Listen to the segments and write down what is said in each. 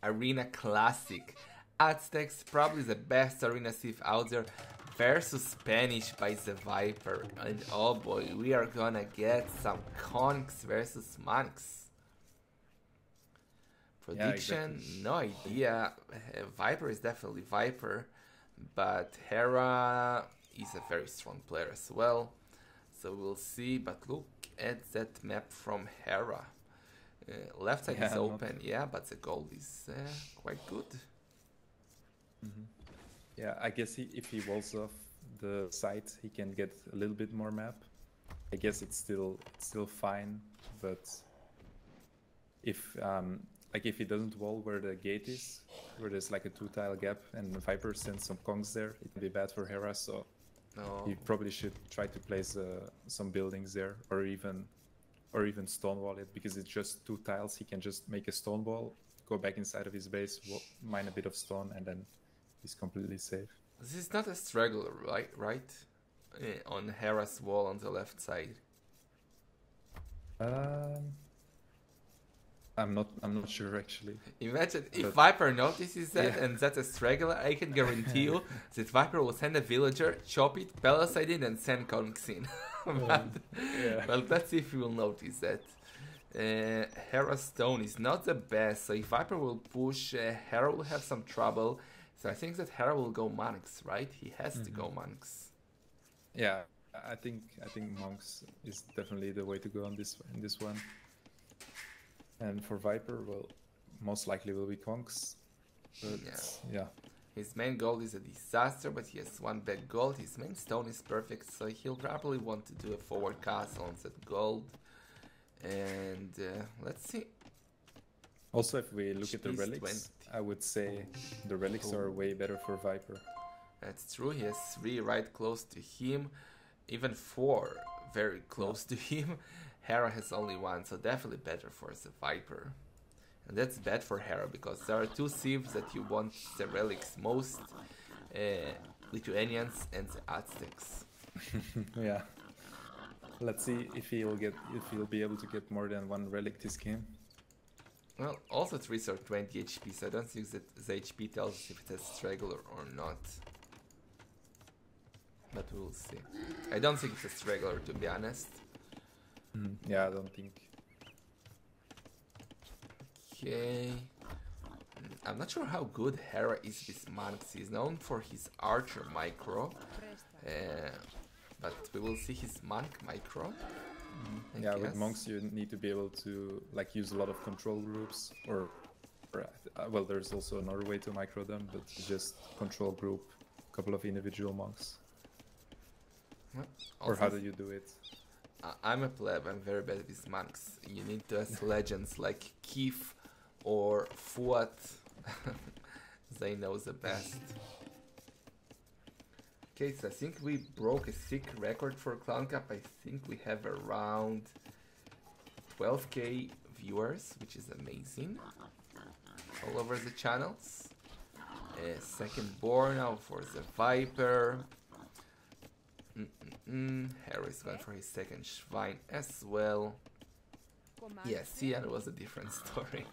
Arena Classic. Aztecs, probably the best arena Civ out there, versus Spanish by TheViper. And oh boy, we are gonna get some conks versus monks. Prediction, yeah, exactly. No idea. Viper is definitely Viper, but Hera is a very strong player as well. So we'll see, but look at that map from Hera. Left side is open, yeah, but the gold is quite good. Yeah, I guess if he walls off the side, he can get a little bit more map. I guess it's still fine, but if if he doesn't wall where the gate is, where there's like a 2-tile gap, and the Viper sends some kongs there, it can be bad for Hera. So he probably should try to place some buildings there, or even stonewall it, because it's just 2 tiles. He can just make a stone wall, go back inside of his base, mine a bit of stone, and then he's completely safe. This is not a straggler, right? On Hera's wall on the left side. I'm not sure actually. Imagine if Viper notices that and that's a straggler, I can guarantee you that Viper will send a villager, chop it, palisade it, and send kongs in. Well, let's see if he will notice that. Hera's stone is not the best, so if Viper will push, Hera will have some trouble. So I think that Hera will go monks, right? He has to go monks. Yeah, I think monks is definitely the way to go on in this one. And for Viper, well, most likely will be kongs. But yeah. His main gold is a disaster, but he has 1 bad gold. His main stone is perfect, so he'll probably want to do a forward castle on that gold. And let's see. Also, if we look at the relics, I would say the relics are way better for Viper. That's true. He has 3 right close to him, even 4 very close to him. Hera has only 1, so definitely better for the Viper. And that's bad for Hera, because there are 2 civs that you want the relics most, Lithuanians and the Aztecs. Yeah. Let's see if he'll be able to get more than 1 relic this game. Well, all the 3s are 20 HP, so I don't think that the HP tells us if it has straggler or not. But we'll see. I don't think it's a straggler, to be honest. Yeah, I don't think. Okay. I'm not sure how good Hera is with monks. He's known for his archer micro. But we will see his monk micro. Yeah, with monks you need to be able to use a lot of control groups, or well, there's also another way to micro them, but just control group a couple of individual monks. Or how do you do it? I'm a pleb, I'm very bad with monks. You need to ask legends like Keith or Fuat. They know the best. Okay, so I think we broke a sick record for ClownCup. I think we have around 12k viewers, which is amazing. All over the channels. Second board now for the Viper. Hera is going for his second Schwein as well. Yes, Cian was a different story.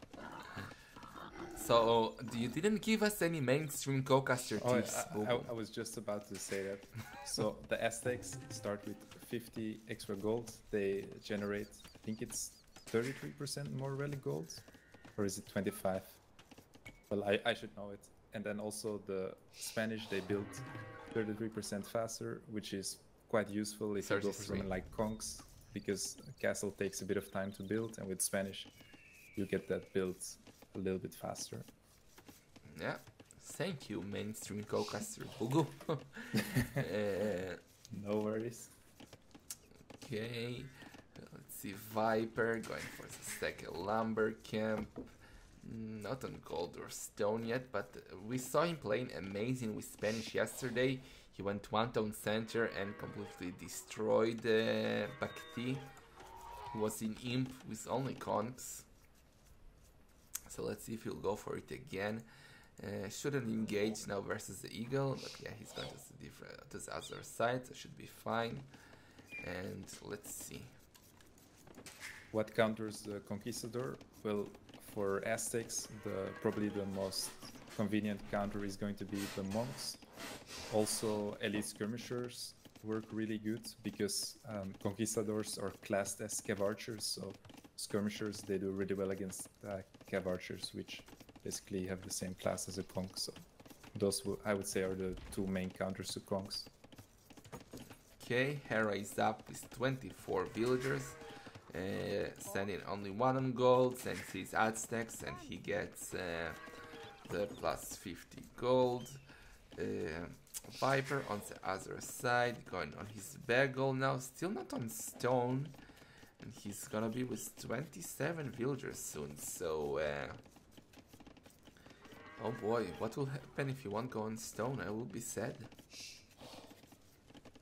So, you didn't give us any mainstream co-caster tips. I was just about to say that. So, the Aztecs start with 50 extra gold. They generate, I think it's 33% more relic gold. Or is it 25? Well, I should know it. And then also the Spanish, they build 33% faster, which is quite useful if you go for something like kongs, because castle takes a bit of time to build, and with Spanish you get that built a little bit faster. Yeah, thank you, mainstream co-caster Hugo. No worries. Okay, let's see, Viper going for the second lumber camp. Not on gold or stone yet, but we saw him playing amazing with Spanish yesterday. He went 1 town center and completely destroyed Bhakti, who was in Imp with only kongs. So let's see if he'll go for it again. Shouldn't engage now versus the Eagle, but yeah, he's going to the other side, so should be fine. And let's see. What counters the Conquistador? Well, for Aztecs, probably the most convenient counter is going to be the monks. Also, elite skirmishers work really good because conquistadors are classed as cav archers, so skirmishers, they do really well against cav archers, which basically have the same class as a conch. So those, I would say, are the two main counters to conchs. Okay, Hera is up with 24 villagers, sending only 1 on gold, sends his Aztecs, and he gets the plus 50 gold. Viper on the other side, going on his bagel now, still not on stone, and he's gonna be with 27 villagers soon, so oh boy, what will happen if he won't go on stone? I will be sad.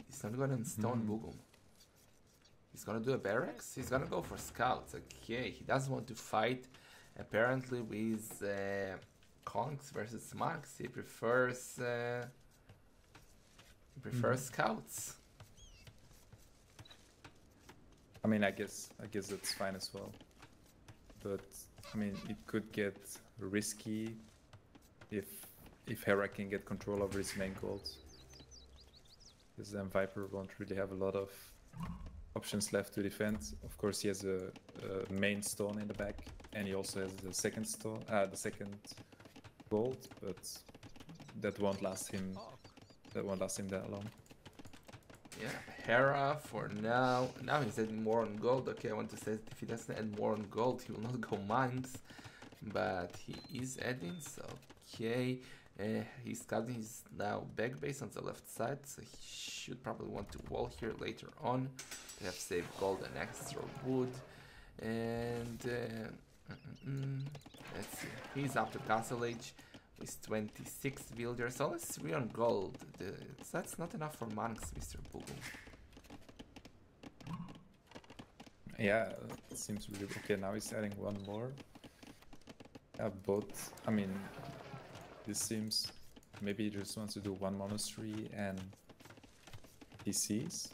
He's not going on stone, Bugum. He's gonna do a barracks? He's gonna go for scouts. Okay, he doesn't want to fight apparently with conchs versus monks. He prefers scouts. I mean, I guess that's fine as well. But I mean, it could get risky if Hera can get control over his main goals. Because then Viper won't really have a lot of options left to defend. Of course, he has a main stone in the back, and he also has the second stone, the second gold, but that won't last him. That won't last him that long. Yeah, Hera for now. Now he's adding more on gold. Okay, I want to say that if he doesn't add more on gold, he will not go monks. But he is adding, so okay. He's scouting his now back base on the left side, so he should probably want to wall here later on. They have saved gold and extra wood. And let's see. He's after Castle Age with 26 villagers, only 3 on gold. That's not enough for monks, Mr. Bugum. Yeah, it seems really okay. Now he's adding one more. Both. I mean, this seems maybe he just wants to do one monastery and PCs.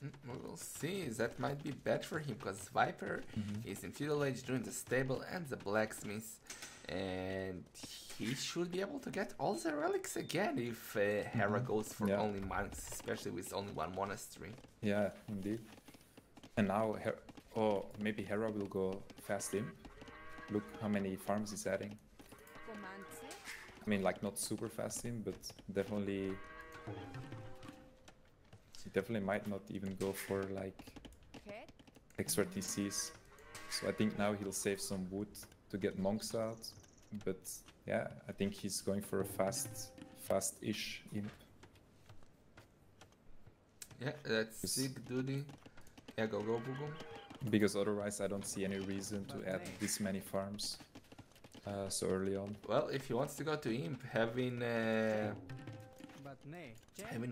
We will see. That might be bad for him because Viper is in Feudal Age doing the stable and the blacksmith, and he should be able to get all the relics again if Hera goes for only monks, especially with only one monastery. Yeah, indeed. And now, maybe Hera will go fast imp. Look how many farms he's adding. I mean, like not super fast imp, but definitely. He definitely might not even go for like extra TCs. So I think now he'll save some wood to get monks out. But yeah, I think he's going for a fast-ish imp. Yeah, that's sick, duty. Yeah, go Bugum. Because otherwise I don't see any reason to add this many farms so early on. Well, if he wants to go to imp, having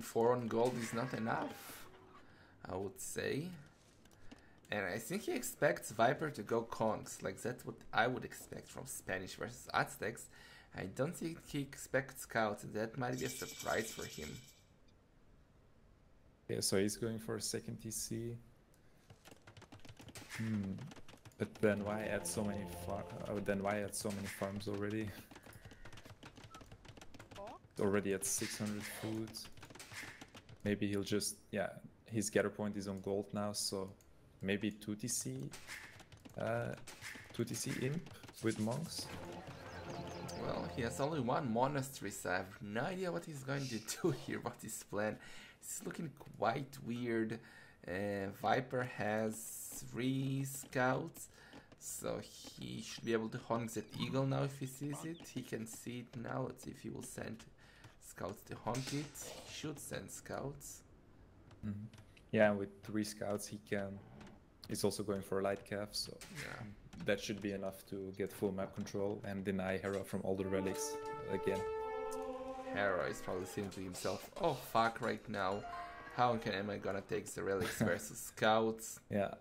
4 on gold is not enough, I would say. And I think he expects Viper to go conchs, like that's what I would expect from Spanish versus Aztecs. I don't think he expects scouts, and that might be a surprise for him. Yeah, so he's going for a second TC. But then why add so many farms already? Already at 600 food. Maybe he'll just, his gather point is on gold now, so maybe 2 TC imp with monks. Well, he has only one monastery, so I have no idea what he's going to do here, what his plan. It's looking quite weird. Viper has 3 scouts, so he should be able to honk that eagle now if he sees it. He can see it now. Let's see if he will send scouts to honk it. He should send scouts. Yeah, with 3 scouts he's also going for a light calf, so that should be enough to get full map control and deny Hera from all the relics again. Hera is probably saying to himself, oh fuck right now, how am I gonna take the relics versus scouts? Yeah,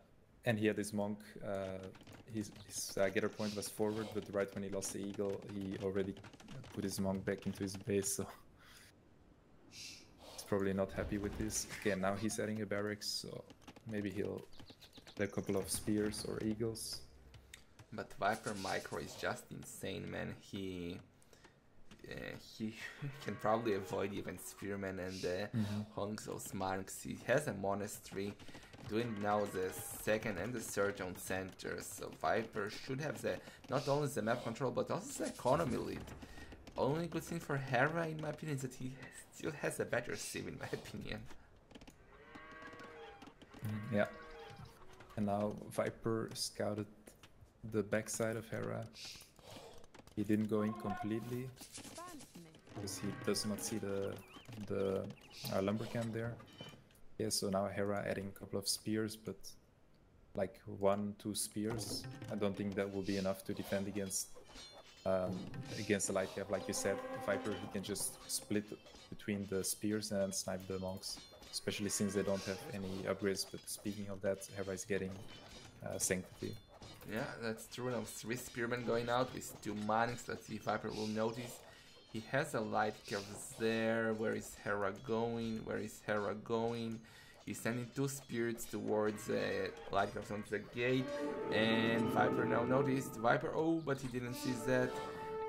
and he had his monk, his gather point was forward, but right when he lost the eagle, he already put his monk back into his base, so he's probably not happy with this. Okay, now he's adding a barracks, so maybe he'll a couple of spears or eagles. But Viper Micro is just insane, man. He can probably avoid even Spearman and Hongso's marks. He has a Monastery, doing now the second and the third on center. So Viper should have the not only the map control but also the economy lead. Only good thing for Hera, in my opinion, is that he still has a better sieve, in my opinion. Yeah. And now Viper scouted the backside of Hera. He didn't go in completely because he does not see the lumber camp there. Yeah, so now Hera adding a couple of spears, but like 1-2 spears. I don't think that will be enough to defend against the light cap. Like you said, Viper, he can just split between the spears and snipe the monks, especially since they don't have any upgrades. But speaking of that, Hera is getting Sanctity. Yeah, that's true. Now 3 spearmen going out with 2 monks. Let's see if Viper will notice. He has a light curve there. Where is Hera going? Where is Hera going? He's sending 2 spirits towards light curves onto the gate. And Viper now noticed. Viper, oh, but he didn't see that.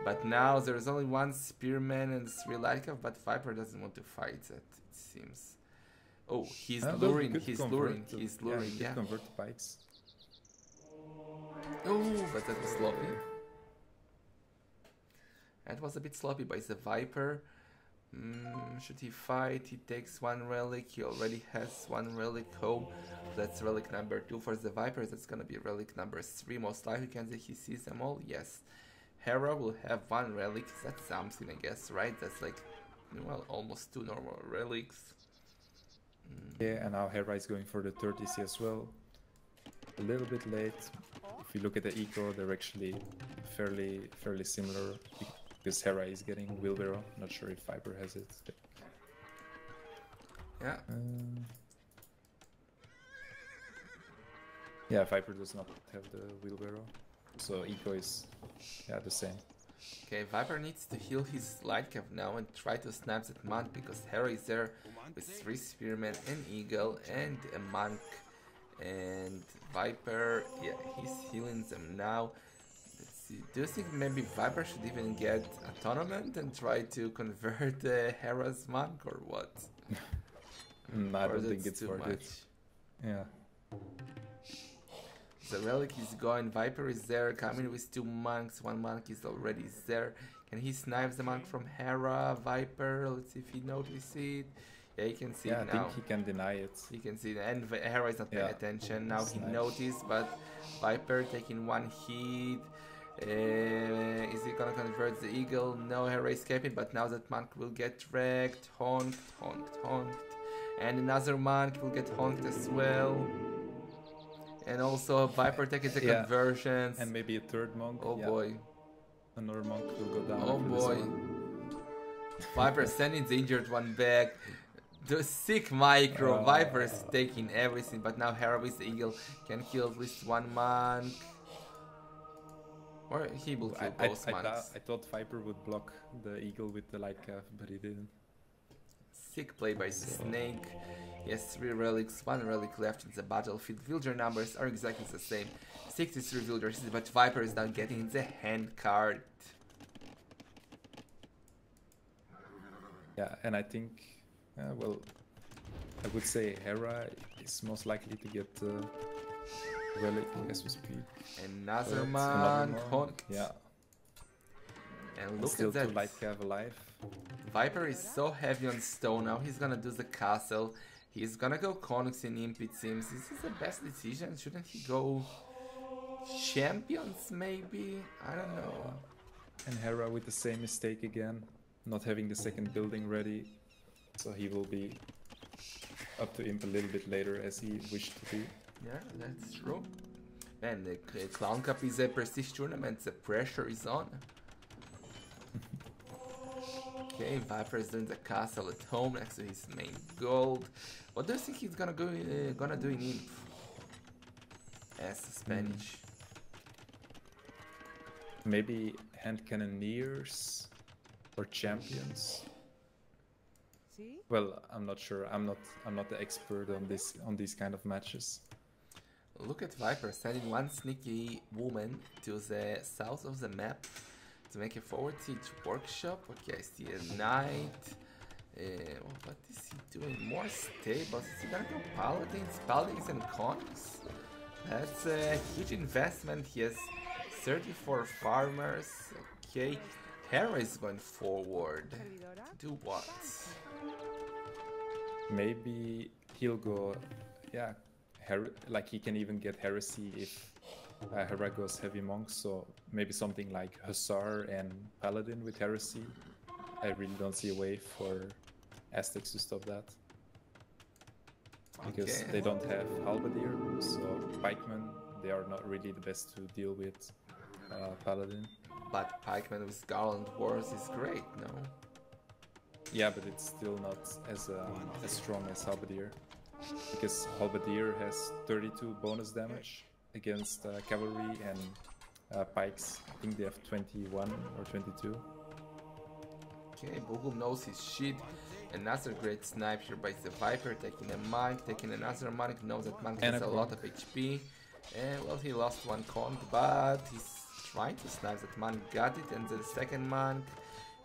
But now there's only 1 spearman and 3 light curve. But Viper doesn't want to fight that, it seems. Oh, he's luring, he's luring, he's luring, yeah. Convert the pikes. Oh, but that was sloppy. That was a bit sloppy by the Viper. Should he fight? He takes 1 relic. He already has 1 relic home. That's relic number 2 for the Viper. That's gonna be relic number 3. Most likely, can he sees them all? Yes. Hera will have 1 relic. That's something, I guess, right? That's like, well, almost 2 normal relics. Yeah, and now Hera is going for the 30C as well. A little bit late. If you look at the eco, they're actually fairly similar because Hera is getting wheelbarrow. Not sure if Viper has it. Yeah. Yeah, Viper does not have the wheelbarrow, so eco is the same. Okay, Viper needs to heal his light cap now and try to snap that monk because Hera is there with 3 spearmen, an eagle, and a monk. And Viper, yeah, he's healing them now. Let's see. Do you think maybe Viper should even get a tournament and try to convert Hera's monk or what? I don't think it's worth it. Yeah. The relic is going. Viper is there, coming with 2 monks. 1 monk is already there. Can he snipe the monk from Hera? Viper, let's see if he notices it. Yeah, he can see it now. I think he can deny it. He can see it, and Hera is not paying attention. Now he noticed, but Viper taking 1 hit. Is he gonna convert the eagle? No, Hera escaping, but now that monk will get wrecked. Honked. And another monk will get honked as well. And also Viper taking the conversions. And maybe a 3rd monk. Oh boy. Another monk will go down. Oh boy. Viper sending the injured one back. The sick micro. Viper is taking everything, but now Hera with the eagle can kill at least 1 monk. Or he will kill both monks. I thought Viper would block the eagle with the light calf, but he didn't. Sick play by the snake. He has 3 relics, 1 relic left in the battlefield. Villager numbers are exactly the same. 63 villagers, but Viper is now getting the hand card. Yeah, and I think, well, I would say Hera is most likely to get relic as we speak. Another monk. Yeah. And look still at that. 2 light cav alive. Viper is so heavy on stone. Now he's gonna do the castle. He's gonna go Conux in Imp, it seems. This is the best decision. Shouldn't he go champions maybe? I don't know. And Hera with the same mistake again. Not having the 2nd building ready. So he will be up to Imp a little bit later as he wished to be. Yeah, that's true. Man, the Clown Cup is a prestige tournament. The pressure is on. Okay, Viper is doing the castle at home next to his main gold. What do you think he's gonna do in Imp? As the Spanish. Maybe hand cannoneers or champions. Well, I'm not sure. I'm not the expert on these kind of matches. Look at Viper sending one sneaky woman to the south of the map to make a forward siege workshop. Okay, I see a knight. What is he doing? More stables. Is he gonna go paladins and cons? That's a huge investment. He has 34 farmers. Okay, Hera is going forward. To do what? Maybe he'll go, yeah, like he can even get heresy if Hera goes heavy monk, so maybe something like Hussar and Paladin with heresy. I really don't see a way for Aztecs to stop that. Because they don't have Halberdier, so pikemen, they are not really the best to deal with Paladin. But pikemen with Garland Wars is great, no? Yeah, but it's still not as strong as Halberdier. Because Halberdier has 32 bonus damage against cavalry, and pikes, I think they have 21 or 22. Okay, Bogum knows his shit. Another great snipe here by the Viper, taking a monk, taking another monk, knows that monk has a lot of HP. And well, he lost one conk, but he's trying to snipe that monk, got it, and the second monk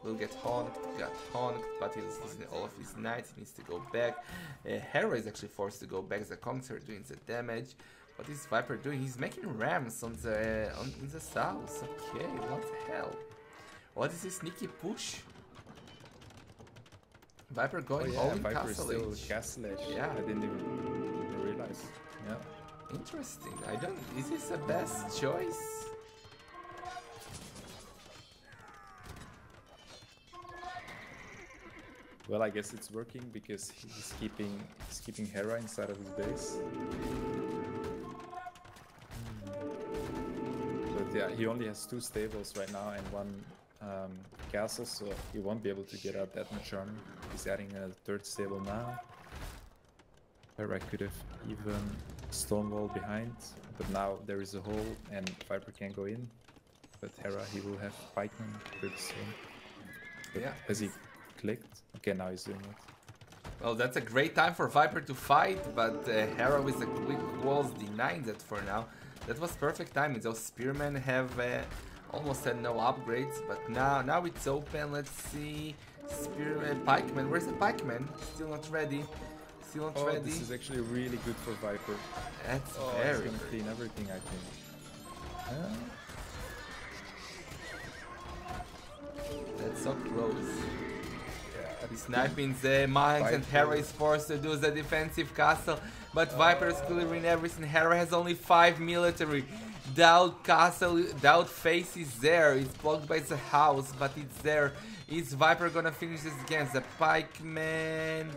will get honked, got honked, but he's losing all of his knights, he needs to go back. Hera is actually forced to go back, the conks are doing the damage. What is Viper doing? He's making rams on the in the south. Okay, what the hell? What is this sneaky push? Viper going all in Viper Castle is still Age. Castle Age. Yeah. I didn't even realize. Yeah. Interesting. I don't. Is this the best choice? Well, I guess it's working because he's keeping Hera inside of his base. But yeah, he only has 2 stables right now and 1 castle, so he won't be able to get out that much armor. He's adding a 3rd stable now. Hera could have even stonewall behind, but now there is a hole and Viper can't go in. But Hera, he will have pikemen pretty soon. But Yeah. has he clicked? Okay, now he's doing it. Well, that's a great time for Viper to fight, but Hera with the quick walls denying that for now. That was perfect timing. Those spearmen have almost had no upgrades, but now it's open. Let's see. Spearman, pikeman. Where's the pikeman? Still not ready. Still not ready. This is actually really good for Viper. That's He's very gonna good. clean everything, I think. That's so close. He's sniping the monks and Hera is forced to do the defensive castle, but Viper is clearing everything. Hera has only 5 military. Doubt castle, doubt face is there. It's blocked by the house, but it's there. Is Viper gonna finish this against the pikeman?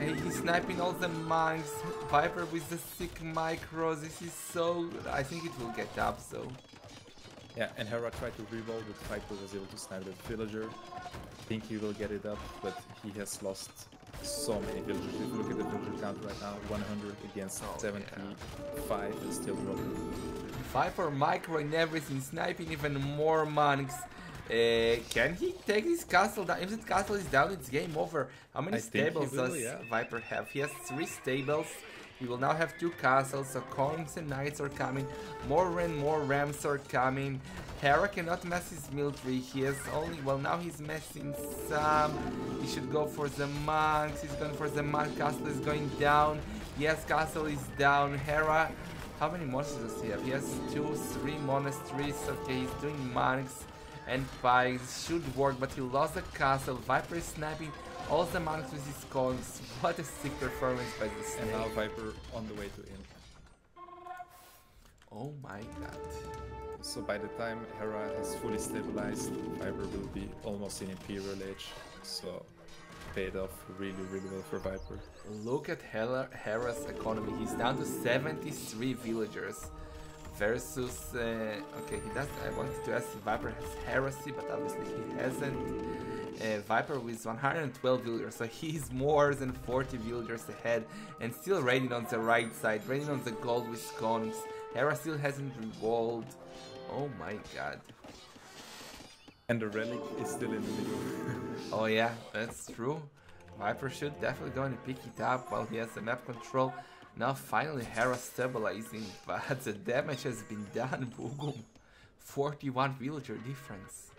And he's sniping all the monks. Viper with the sick micros. This is so good. I think it will get up, so. Yeah, and Hera tried to reroll, but Viper was able to snipe the villager. I think he will get it up, but he has lost so many villagers. If you look at the villager count right now, 100 against 75 and still dropping. Viper micro and everything, sniping even more monks. Can he take this castle down? If the castle is down, it's game over. How many stables does Viper have? He has 3 stables. He will now have 2 castles, so conks and knights are coming. More and more rams are coming. Hera cannot mess his military. He has only, well, now he's messing some. He should go for the monks. He's going for the monk. Castle is going down. Yes, castle is down. Hera, how many monsters does he have? He has 2, 3 monasteries. Okay, he's doing monks and pikes. Should work, but he lost the castle. Viper is sniping all the monks with his conks. What a sick performance by the snake. And now Viper on the way to in. Oh my god. So by the time Hera has fully stabilized, Viper will be almost in Imperial Age. So paid off really, really well for Viper. Look at Hera's economy. He's down to 73 villagers. Versus, okay, he does. I wanted to ask if Viper has heresy, but obviously he hasn't. Viper with 112 villagers, so he's more than 40 villagers ahead, and still raiding on the right side, raiding on the gold with conks. Hera still hasn't revolved. Oh my god. And the relic is still in the middle. Oh yeah, that's true. Viper should definitely go and pick it up while he has the map control. Now finally Hera stabilizing, but the damage has been done, Boogum. 41 villager difference.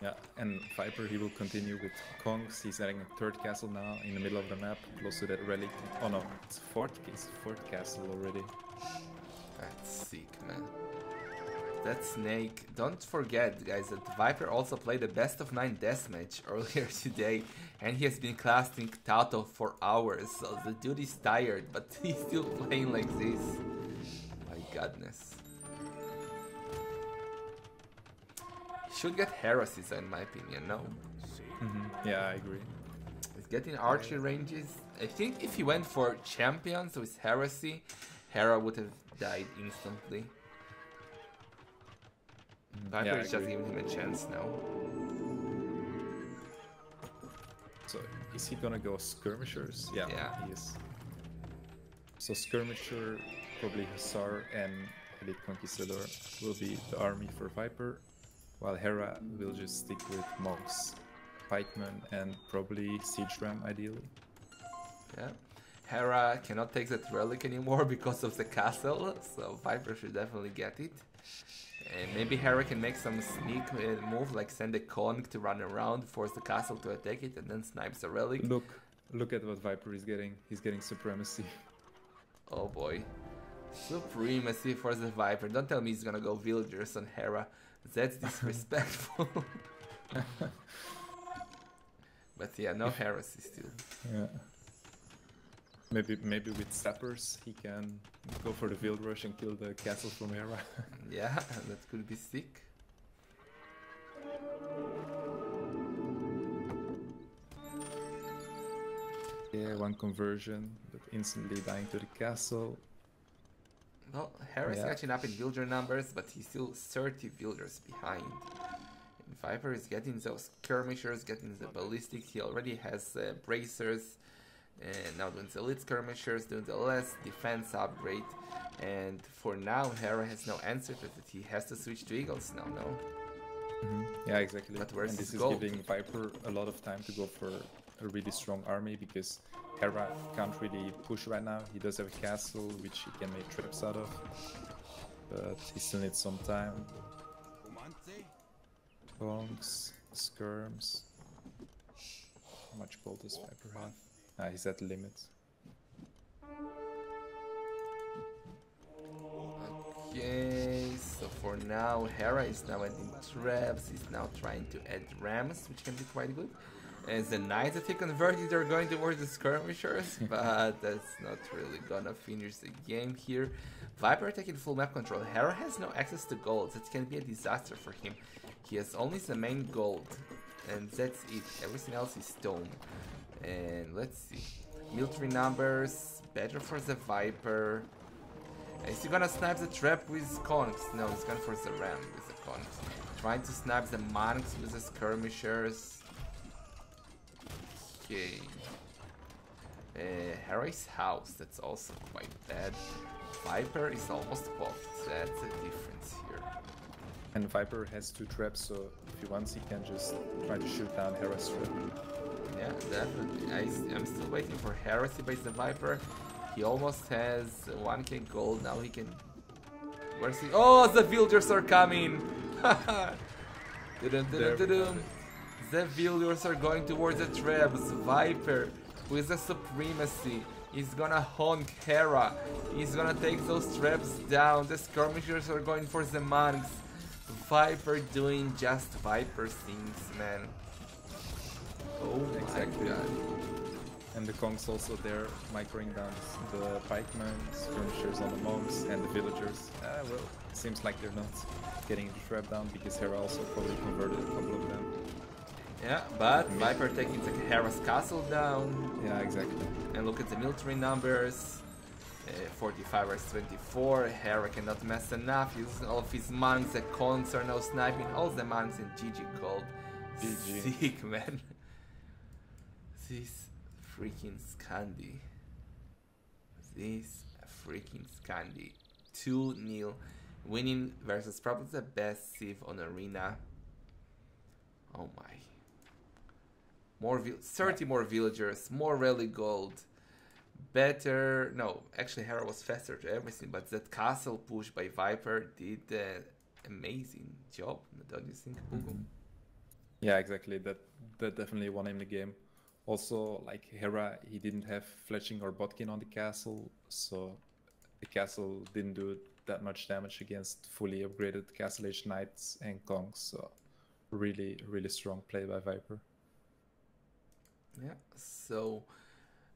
Yeah, and Viper, he will continue with Kongs. He's adding a third castle now in the middle of the map, close to that relic. Oh no, it's fourth castle already. That's sick, man. That Snake. Don't forget, guys, that Viper also played a best of 9 deathmatch earlier today, and he has been casting Tato for hours, so the dude is tired, but he's still playing like this. My godness. He should get heresies, in my opinion, no? Yeah, I agree. He's getting archery ranges. I think if he went for champions with heresy, Hera would have died instantly. Viper Yeah, is just giving him a chance now. So, is he gonna go skirmishers? Yeah, he is. So skirmisher, probably Hussar and Elite Conquistador will be the army for Viper, while Hera will just stick with monks, pikemen, and probably siege ram ideally. Yeah. Hera cannot take that relic anymore because of the castle, so Viper should definitely get it. And maybe Hera can make some sneak move, like send a Kong to run around, force the castle to attack it, and then snipes the relic. Look at what Viper is getting. He's getting supremacy. Oh boy. Supremacy for the Viper. Don't tell me he's gonna go villagers on Hera. That's disrespectful. But yeah, no heresy still. Yeah. Maybe with sappers he can go for the field rush and kill the castle from Hera. Yeah, that could be sick. Yeah, one conversion, but instantly dying to the castle. Well, Hera's catching up in villager numbers, but he's still 30 villagers behind. And Viper is getting those skirmishers, getting the ballistic. He already has bracers. And now doing the elite skirmishers, doing the last defense upgrade. And for now, Hera has no answer to it. He has to switch to Eagles now, no? Yeah, exactly. But where's and this his is gold? giving Viper a lot of time to go for a really strong army, because Hera can't really push right now. He does have a castle, which he can make traps out of. But he still needs some time. Bonks, skirms. How much gold does Viper have? Ah, he's at limit. Okay, so for now, Hera is now adding traps. He's now trying to add rams, which can be quite good. As the knights that he converted are going towards the skirmishers, but that's not really gonna finish the game here. Viper taking full map control. Hera has no access to gold. That can be a disaster for him. He has only the main gold, and that's it. Everything else is stone. And let's see. Military numbers, better for the Viper. Is he gonna snipe the trap with Kongs? No, he's going for the ram with the Kongs. Trying to snipe the monks with the skirmishers. Okay. Hera's house, that's also quite bad. Viper is almost popped. That's the difference here. And Viper has 2 traps, so if he wants, he can just try to shoot down Hera's trap. Yeah, definitely. I'm still waiting for Heresy by the Viper. He almost has 1k gold. Now he can... Where's he? Oh, the villagers are coming! The villagers are going towards the traps. Viper, with the supremacy, is gonna honk Hera. He's gonna take those traps down. The skirmishers are going for the monks. Viper doing just Viper things, man. Oh my god. And the Kongs also there, microing down the pikemen, skirmishers on the monks, and the villagers. Well, seems like they're not getting the trap down, because Hera also probably converted a couple of them. Yeah, but Viper taking the Hera's castle down. Yeah, exactly. And look at the military numbers. 45 versus 24. Hera cannot mess enough. Using all of his monks. The Kongs are now sniping all the monks in GG gold. GG. Sick, man. This freaking Scandi. This freaking Scandi. 2-0. Winning versus probably the best Civ on Arena. Oh my. 30 more villagers, more rally gold. better. No, actually, Hera was faster to everything, but that castle push by Viper did an amazing job, don't you think, Bugum? Yeah, exactly. That definitely won him the game. Also, like Hera, he didn't have Fletching or Botkin on the castle, so the castle didn't do that much damage against fully upgraded Castle Age Knights and Kongs. So really, really strong play by Viper. Yeah, so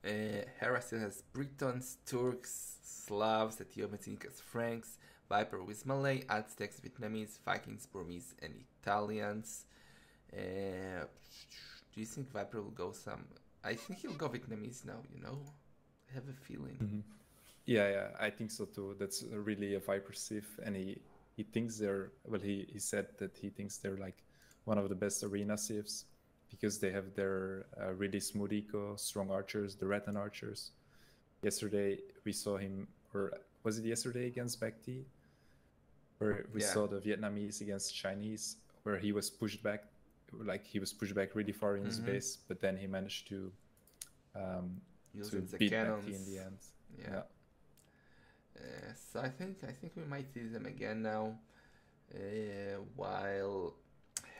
Hera still has Britons, Turks, Slavs, Ethiopians, Franks, Viper with Malay, Aztecs, Vietnamese, Vikings, Burmese, and Italians. Do you think Viper will go some? I think he'll go Vietnamese now, you know? I have a feeling. Yeah, I think so too. That's really a Viper Civ, and he thinks they're, well, he said that he thinks they're like one of the best arena civs because they have their really smooth eco, strong archers, the Rattan archers. Yesterday we saw him, or was it yesterday against Baekti, where we saw the Vietnamese against Chinese, where he was pushed back, like he was pushed back really far in his base, but then he managed to the beat cannons Baekti in the end. Yeah. So I think we might see them again now. While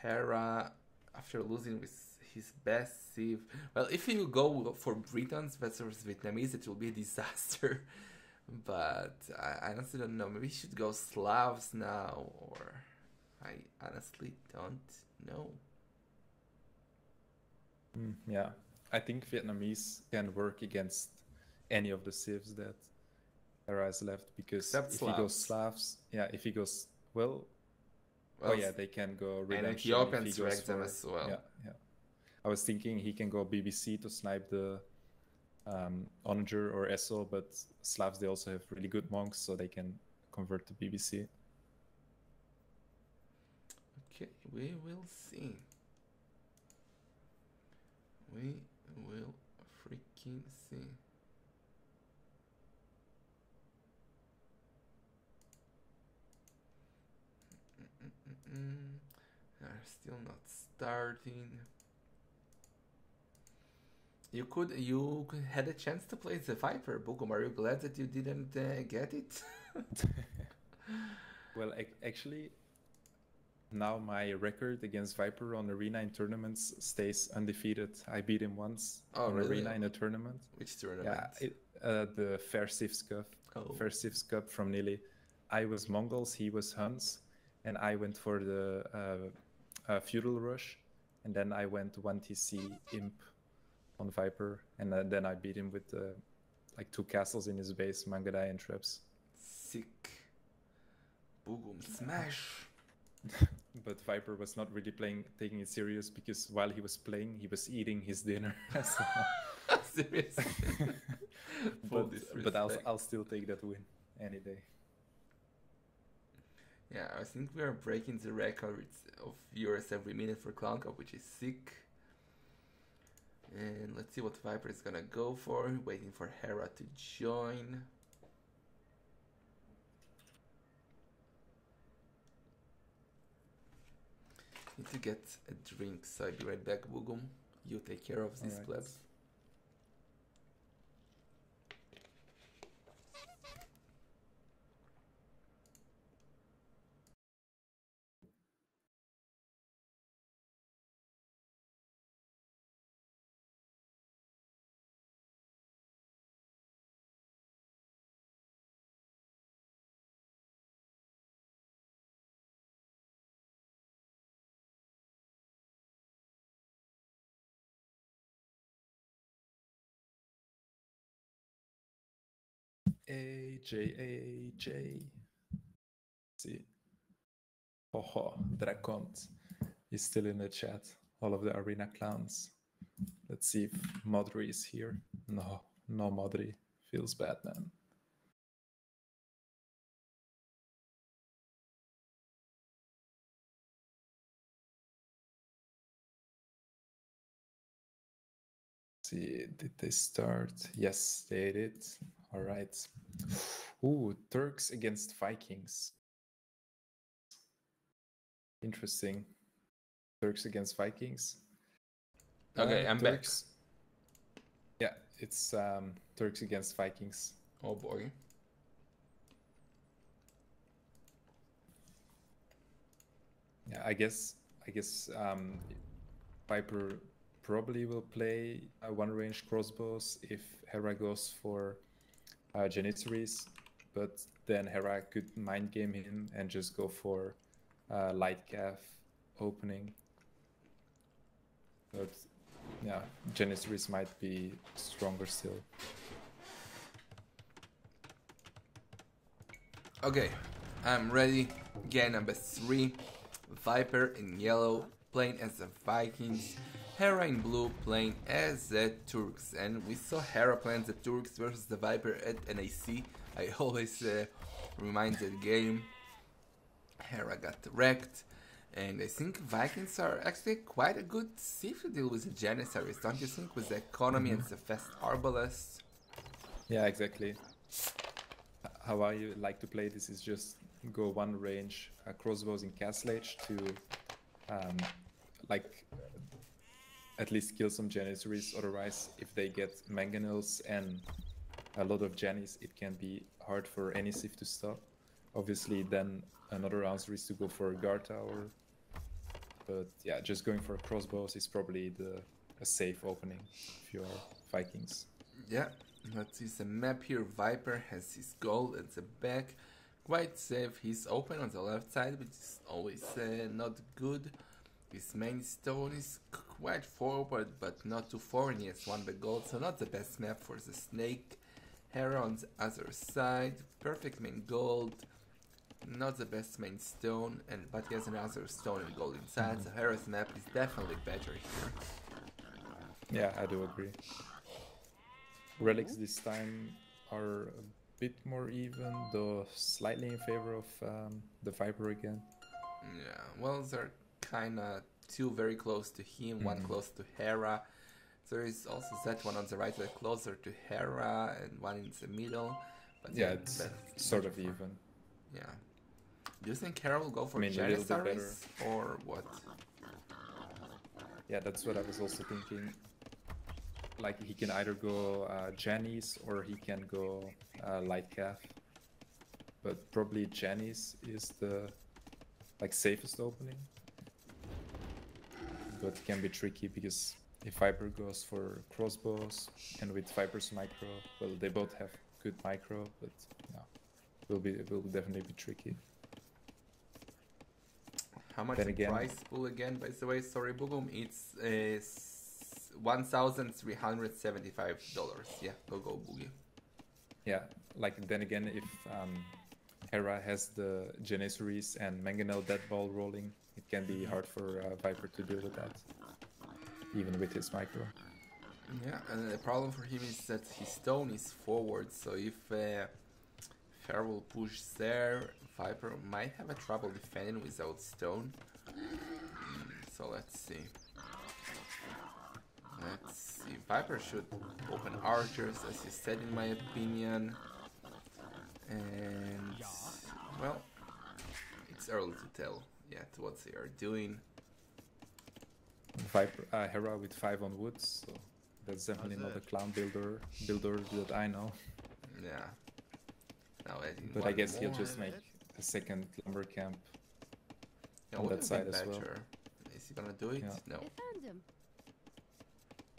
Hera, after losing with his best civ, well, if you go for Britons versus Vietnamese, it will be a disaster. But I honestly don't know. Maybe we should go Slavs now, or I honestly don't know. Yeah, I think Vietnamese can work against any of the civs that Hera has left, because Except if Slavs. he goes Slavs, yeah, if he goes oh yeah, they can go Redemption. And Ethiopians wreck them as well. Yeah. I was thinking he can go BBC to snipe the Onager or Esso, but Slavs, they also have really good monks, so they can convert to BBC. Okay, we will see. We will freaking see. They're still not starting. You had a chance to play the Viper, Bugum. Are you glad that you didn't get it? Well, actually, now my record against Viper on Arena in tournaments stays undefeated. I beat him once on really? Arena in a tournament. Which tournament? Yeah, the Fair Civs Cup. Fair Civs Cup from Nili. I was Mongols, he was Huns, and I went for the Feudal Rush, and then I went 1TC Imp on Viper, and then I beat him with like 2 castles in his base, Mangadai and Traps. Sick. Bugum, smash! But Viper was not really taking it serious, because while he was playing, he was eating his dinner. Seriously? but I'll still take that win any day. Yeah, I think we are breaking the records of viewers every minute for ClownCup, which is sick. And let's see what Viper is gonna go for. Waiting for Hera to join. Need to get a drink, so I'll be right back, Bugum. You take care of these plebs. AJ. See. Dracont is still in the chat. All of the arena clowns. Let's see if Modri is here. No Modri. Feels bad, man. See, did they start? Yes, they did. All right. Ooh, Turks against Vikings. Interesting. Turks against Vikings. Okay, I'm back. Yeah, it's Turks against Vikings. Oh boy. Yeah, I guess Viper probably will play one range crossbows if Hera goes for Janissaries, but then Hera could mind game him and just go for light calf opening. But yeah, Janissaries might be stronger still. Okay, I'm ready. Game number 3. Viper in yellow playing as the Vikings. Hera in blue playing as the Turks. And we saw Hera playing the Turks versus the Viper at NAC. I always remind that game. Hera got wrecked. And I think Vikings are actually quite a good safe to deal with the Janissaries, don't you think, with the economy and the fast Arbalest? Yeah, exactly. How I like to play this is just go one range crossbows in Castle Age to like at least kill some Janissaries. Otherwise, if they get mangonels and a lot of Janis, it can be hard for any Sif to stop. Obviously, then another answer is to go for a guard tower. But yeah, just going for crossbows is probably a safe opening if you are Vikings. Yeah, let's see the map here. Viper has his gold at the back. Quite safe. He's open on the left side, which is always not good. His main stone is quite forward, but not too forward. He has one big gold, so not the best map for the snake. Hera on the other side. Perfect main gold. Not the best main stone, but he has another stone and gold inside, so Hera's map is definitely better here. Yeah, I do agree. Relics this time are a bit more even, though slightly in favor of the Viper again. Yeah, well, they're kinda two very close to him, one close to Hera. There is also that one on the right that's closer to Hera, and one in the middle. But yeah, it's sort of even. Yeah. Do you think Hera will go for a little bit better, or what? Yeah, that's what I was also thinking. Like, he can either go Janis or he can go light calf. But probably Janis is the safest opening. But can be tricky because if Viper goes for crossbows and with Viper's micro, well, they both have good micro, but yeah, it will definitely be tricky. How much the price pool again, by the way? Sorry, Bugum. It's $1,375. Yeah, go Boogie. Yeah, then again, if Hera has the Janissaries and Mangonel dead ball rolling, it can be hard for Viper to deal with that, even with his micro. Yeah, and the problem for him is that his stone is forward, so if Hera will push there, Viper might have a trouble defending without stone. So let's see. Viper should open archers, as you said, in my opinion. And well, it's early to tell yet what they are doing. Viper, Hera with 5 on woods, so that's definitely not a clown builder that I know. Yeah. Now, but I guess he'll just make a second lumber camp on that side as well. Is he gonna do it? Yeah. No.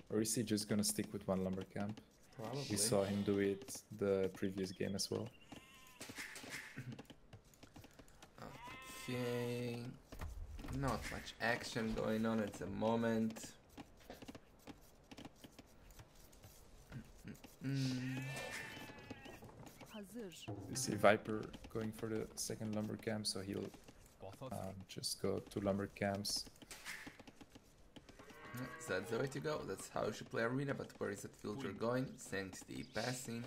Or is he just gonna stick with one lumber camp? Probably. We saw him do it the previous game as well. Okay. Not much action going on at the moment. You see Viper going for the second lumber camp, so he'll just go to lumber camps. That's the way to go. That's how you should play arena. But where is that filter going? Thanks the passing.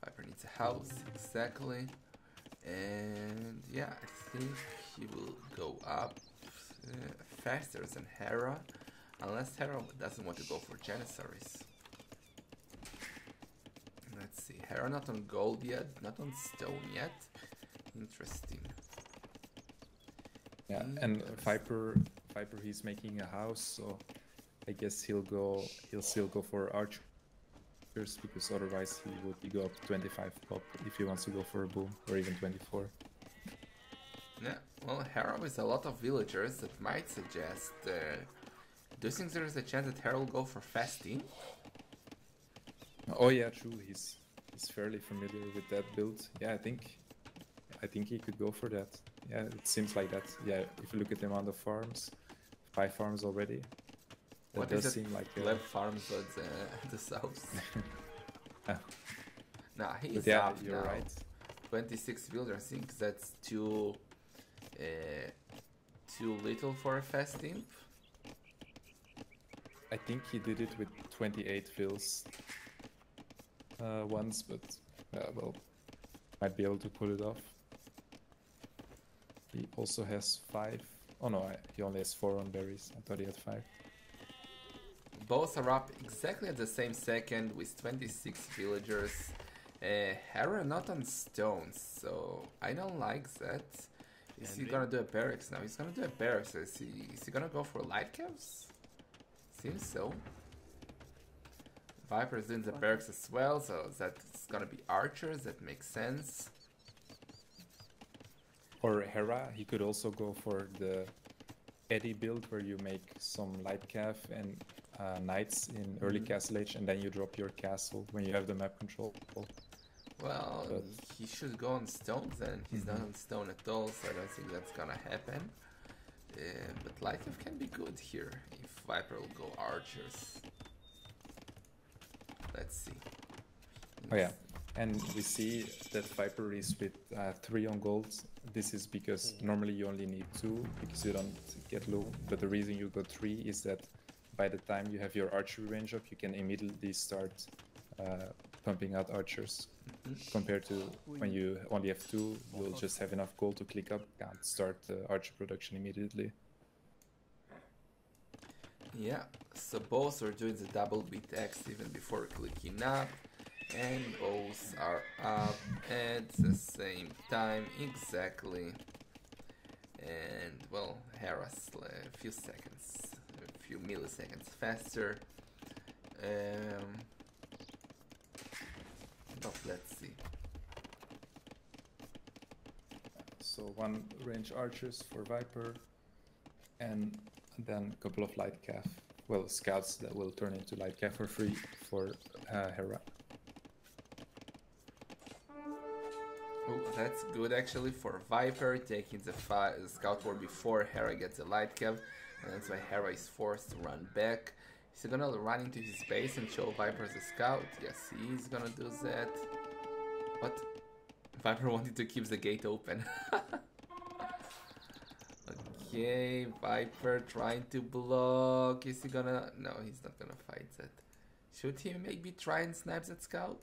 Viper needs a house, exactly. And yeah, I think he will go up faster than Hera, unless Hera doesn't want to go for Janissaries. Let's see, Hera not on gold yet, not on stone yet. Interesting. Yeah, and Viper, he's making a house, so I guess he'll still go for archers because otherwise he would go up 25 pop if he wants to go for a boom, or even 24. Yeah, well, Hera with a lot of villagers that might suggest. Do you think there is a chance that Hera will go for fasting? Oh yeah, true. He's fairly familiar with that build. Yeah, I think he could go for that. Yeah, it seems like that. Yeah, if you look at the amount of farms, 5 farms already. That What does is it? seem like 11 farms at the south. Nah, he's but yeah, up you're now. right. 26 villagers. I think that's too little for a fast imp. I think he did it with 28 fills once, but well, might be able to pull it off. He also has 5. Oh no, he only has 4 on berries. I thought he had 5. Both are up exactly at the same second with 26 villagers. Hera not on stones, so I don't like that. Is he gonna do a barracks now? He's gonna do a barracks. Is he gonna go for light caps? Seems so. Viper is doing the barracks as well, so that's gonna be archers. That makes sense. Or Hera, he could also go for the Eddie build where you make some light calf and knights in early castle age, and then you drop your castle when you have the map control. Well, he should go on stones then. He's not on stone at all, so I don't think that's gonna happen. But Lightcave can be good here if Viper will go archers. Let's see. Oh yeah, and we see that Viper is with 3 on gold. This is because normally you only need 2 because you don't get low. But the reason you got 3 is that by the time you have your archery range up, you can immediately start pumping out archers. Compared to when you only have 2, you'll just have enough gold to click up and start archer production immediately. Yeah, so both are doing the double beat X even before clicking up, and both are up at the same time exactly. And well, Hera's a few seconds, a few milliseconds faster. But let's see. So 1 range archers for Viper, and then a couple of light calf. Well, scouts that will turn into light calf for free for Hera. Oh, that's good actually for Viper, taking the scout war before Hera gets a light cav, and that's why Hera is forced to run back. Is he gonna run into his base and show Viper as a scout? Yes, he is gonna do that. What? Viper wanted to keep the gate open. Okay, Viper trying to block. Is he gonna... No, he's not gonna fight that. Should he maybe try and snipe that scout?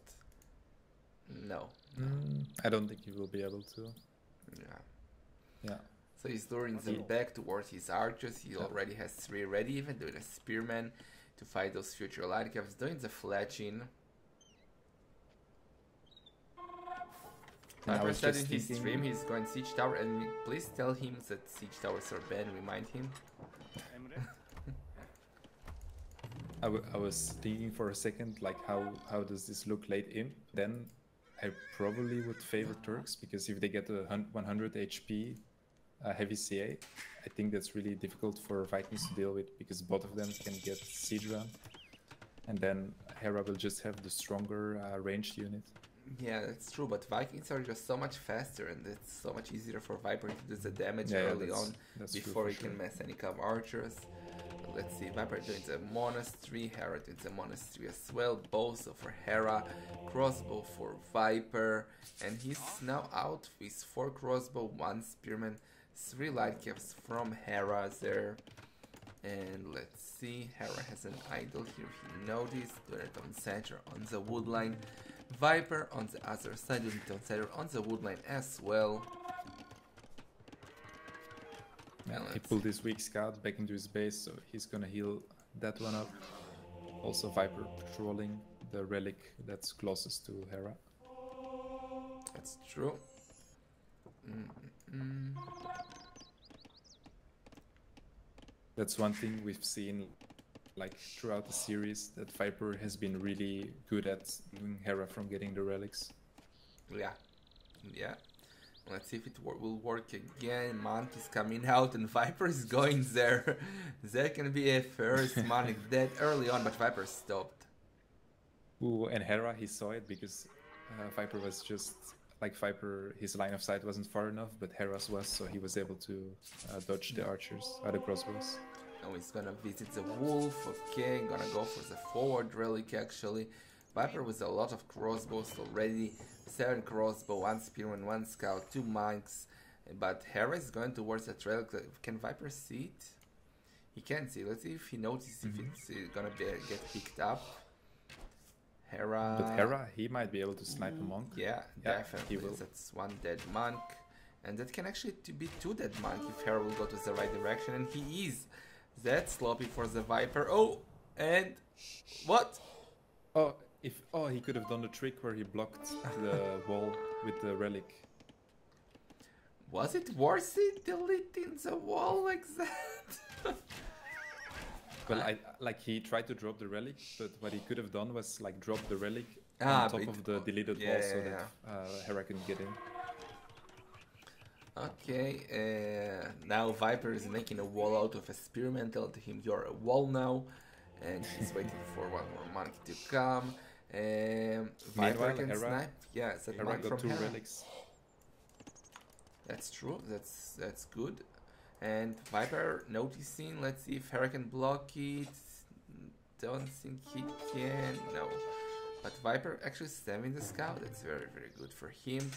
No. I don't think he will be able to. Yeah. So he's luring them back towards his archers. He already has 3 ready, even doing a spearman to fight those future light caps, doing the fletching. Viper said in his stream he's going Siege Tower, and please tell him that Siege Towers are banned, remind him. I was thinking for a second, like how does this look late in? Then I probably would favor Turks, because if they get a 100 HP heavy CA, I think that's really difficult for Vikings to deal with, because both of them can get siege run, and then Hera will just have the stronger ranged unit. Yeah, that's true, but Vikings are just so much faster, and it's so much easier for Viper to do the damage early on before he can mess any kind of archers. Let's see, Viper doing the monastery, Hera doing the monastery as well, both for Hera, crossbow for Viper, and he's now out with 4 crossbow, 1 spearman, 3 light caps from Hera there. And let's see, Hera has an idol here, he noticed, doing it on center on the wood line. Viper on the other side, doing it on center on the wood line as well. Yeah, he pulled his weak scout back into his base, so he's gonna heal that one up. Also Viper patrolling the relic that's closest to Hera. That's true. That's one thing we've seen like throughout the series that Viper has been really good at doing Hera from getting the relics. Yeah, yeah. Let's see if it will work again. Monk is coming out and Viper is going there. There can be a first Monk dead early on, but Viper stopped. Ooh, and Hera, he saw it because Viper was just like Viper, his line of sight wasn't far enough, but Hera's was, so he was able to dodge the archers, the crossbows. Now he's gonna visit the wolf. Okay, gonna go for the forward relic actually. Viper with a lot of crossbows already. 7 crossbow, 1 spearman, 1 scout, 2 monks. But Hera is going towards that relic. Can Viper see it? He can see. Let's see if he notices if it's gonna get picked up. Hera. But Hera, he might be able to snipe a monk. Yeah, definitely. That's 1 dead monk. And that can actually be 2 dead monk if Hera will go to the right direction. And he is. That's sloppy for the Viper. Oh, and what? Oh, he could have done the trick where he blocked the wall with the relic. Was it worth it deleting the wall like that? Well, he tried to drop the relic, but what he could have done was like drop the relic on top of the deleted wall so that Hera couldn't get in. Okay, now Viper is making a wall out of a spearman. Tell him you're a wall now, and he's waiting for 1 more monk to come. Viper can snipe. Yeah, it's a Hera monk got from 2 Hera. relics. That's true. That's good. And Viper noticing. Let's see if Hera can block it. Don't think he can. No. But Viper actually saving the scout. That's very, very good for him.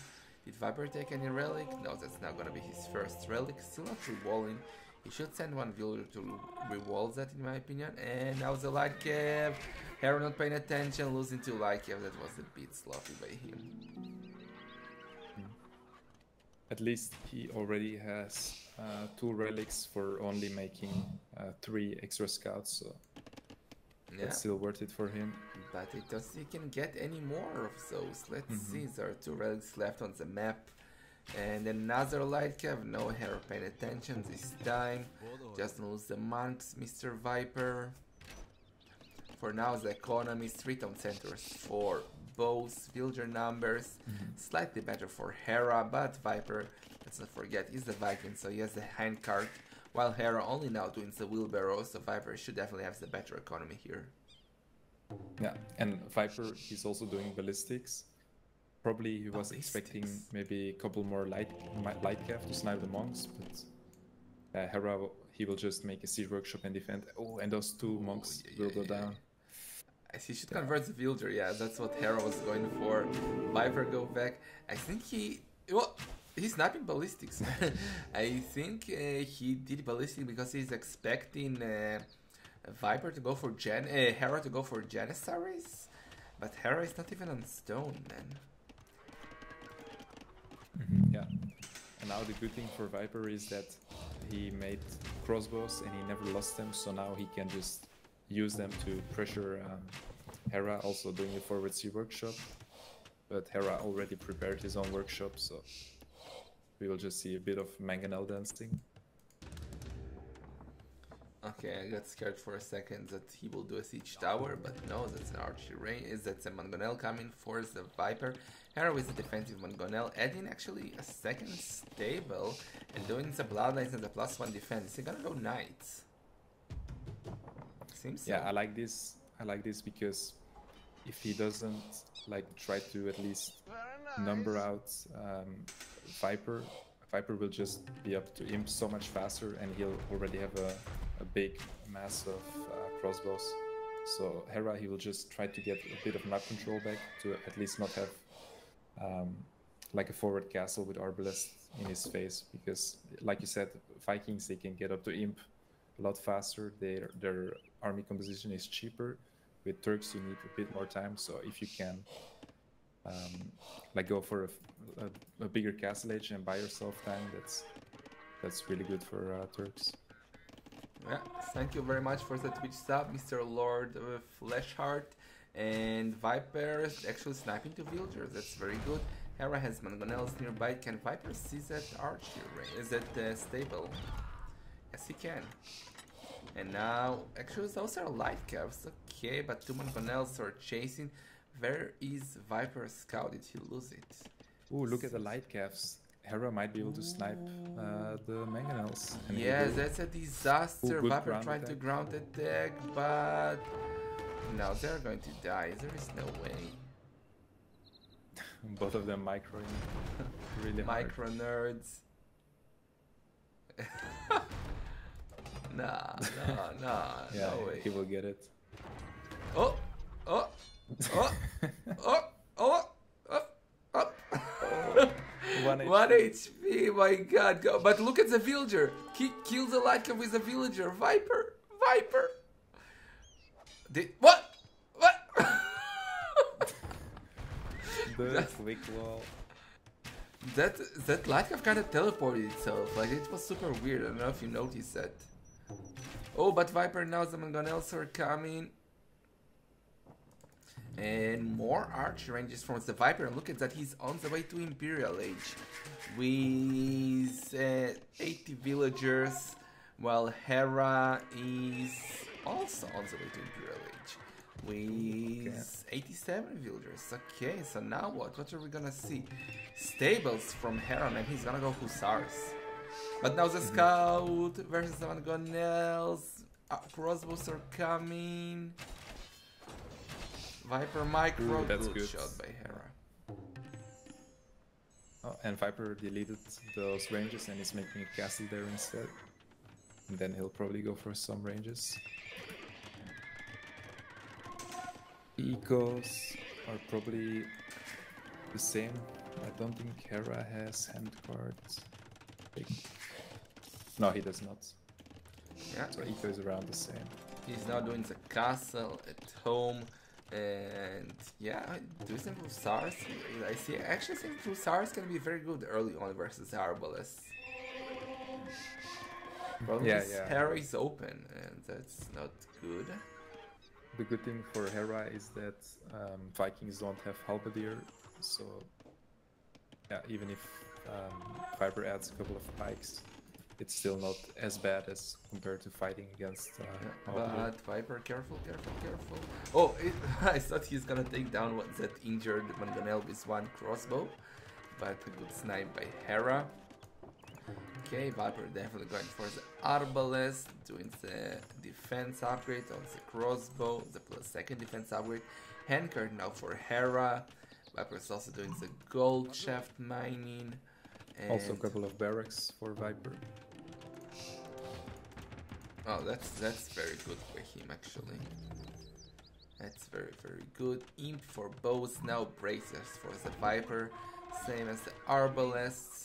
Did Viper take any relic? No, that's not gonna be his first relic. Still not rewalling. He should send 1 villager to rewall that, in my opinion. And now the light cave. Hera not paying attention, losing to light cave. That was a bit sloppy by him. At least he already has 2 relics for only making 3 extra scouts, so it's still worth it for him. But it does he can get any more of those. Let's see, there are 2 relics left on the map. And another light cave. No Hera paying attention this time. Just lose the monks, Mr. Viper. For now, the economy, 3 town centers for both villager numbers. Slightly better for Hera, but Viper, let's not forget, is the Viking, so he has the handcart. While Hera only now doing the wheelbarrow, so Viper should definitely have the better economy here. Yeah, and Viper, he's also doing ballistics. Probably he was expecting maybe a couple more light cav to snipe the monks, but Hera, he will just make a siege workshop and defend. Oh, and those 2 monks will go down. He should convert the villager, yeah, that's what Hera was going for. Viper go back. I think he's sniping ballistics. I think he did ballistic because he's expecting Viper to go for Hera to go for Janissaries. But Hera is not even on stone, man. Yeah, and now the good thing for Viper is that he made crossbows and he never lost them, so now he can just use them to pressure Hera, also doing a forward sea workshop. But Hera already prepared his own workshop, so we will just see a bit of mangonel dancing. Okay, I got scared for a second that he will do a siege tower, but no, that's an archery range. That's a mangonel coming for the Viper. Hera with the defensive mangonel, adding actually a second stable and doing the bloodlines and the +1 defense. Is he gonna go knights? Seems so. Yeah, I like this. I like this because if he doesn't try to at least number out Viper will just be up to imp so much faster, and he'll already have a big mass of crossbows. So Hera, he will just try to get a bit of map control back to at least not have a forward castle with arbalest in his face, because like you said, Vikings, they can get up to imp a lot faster. Their army composition is cheaper. With Turks, you need a bit more time. So if you can go for a bigger castle age and buy yourself time, that's really good for Turks. Yeah, thank you very much for the Twitch sub, Mr. Lord Fleshheart. And Viper is actually sniping to villagers. That's very good. Hera has mangonels nearby. Can Viper see that archery range? Is that stable? Yes, he can. And now, actually, those are light caps. Okay, but two Mangonels are chasing. Where is Viper Scout? Did he lose it? Ooh, look at the light calves. Hera might be able to snipe the mangonels. And he Yes, will. that's a disaster. Ooh, good Viper ground tried to attack. ground attack, but now they're going to die. There is no way. Both of them microing really hard. Micro nerds. Nah, Yeah, no way. he will get it. Oh, oh, oh, oh, oh, up, up. 1 1 HP, my god. Go. But look at the villager. Kill the light cap with the villager. Viper. What? The quick wall. That light cap kind of teleported itself. Like, it was super weird. I don't know if you noticed that. Oh, but Viper now, the Mangonels are coming. And more archer ranges from the Viper. And look at that, he's on the way to Imperial Age. With 80 villagers. While Hera is also on the way to Imperial Age. With 87 villagers. Okay, so now what? What are we gonna see? Stables from Hera, man. He's gonna go Hussars. But now the Scout versus the Mangonels. Crossbows are coming. Viper micro. Ooh, that's good good. shot by Hera. Oh, and Viper deleted those ranges and is making a castle there instead. And then he'll probably go for some ranges. Ecos are probably the same. I don't think Hera has hand cards. No, he does not. Yeah. So Eco is around the same. He's now doing the castle at home. And yeah, do you think Hussars? I actually think Hussars can be very good early on versus Arbalists. Problem is Hera is open, and that's not good. The good thing for Hera is that Vikings don't have Halberdier, so yeah, even if Viper adds a couple of pikes, it's still not as bad as compared to fighting against but Viper, careful. Oh, I thought he's gonna take down that injured Mangonel with one crossbow, but a good snipe by Hera. Okay, Viper definitely going for the Arbalest, doing the defense upgrade on the crossbow, the second defense upgrade. Handcart now for Hera. Viper is also doing the gold shaft mining. And also a couple of barracks for Viper. Oh, that's very good for him actually. That's very good. Imp for bows, now bracers for the Viper, same as the Arbalests.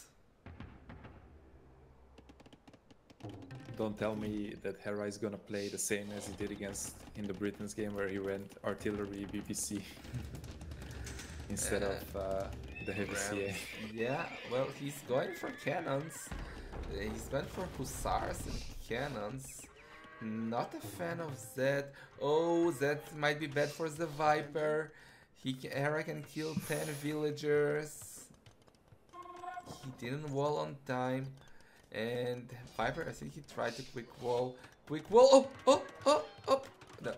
Don't tell me that Hera is gonna play the same as he did against in the Britons game where he went artillery BPC instead of the heavy CA. Yeah, well, he's going for cannons. He's going for hussars and cannons. Not a fan of that. Oh, that might be bad for the Viper. Hera can kill 10 villagers. He didn't wall on time. And Viper, I think he tried to quick wall. Oh! No.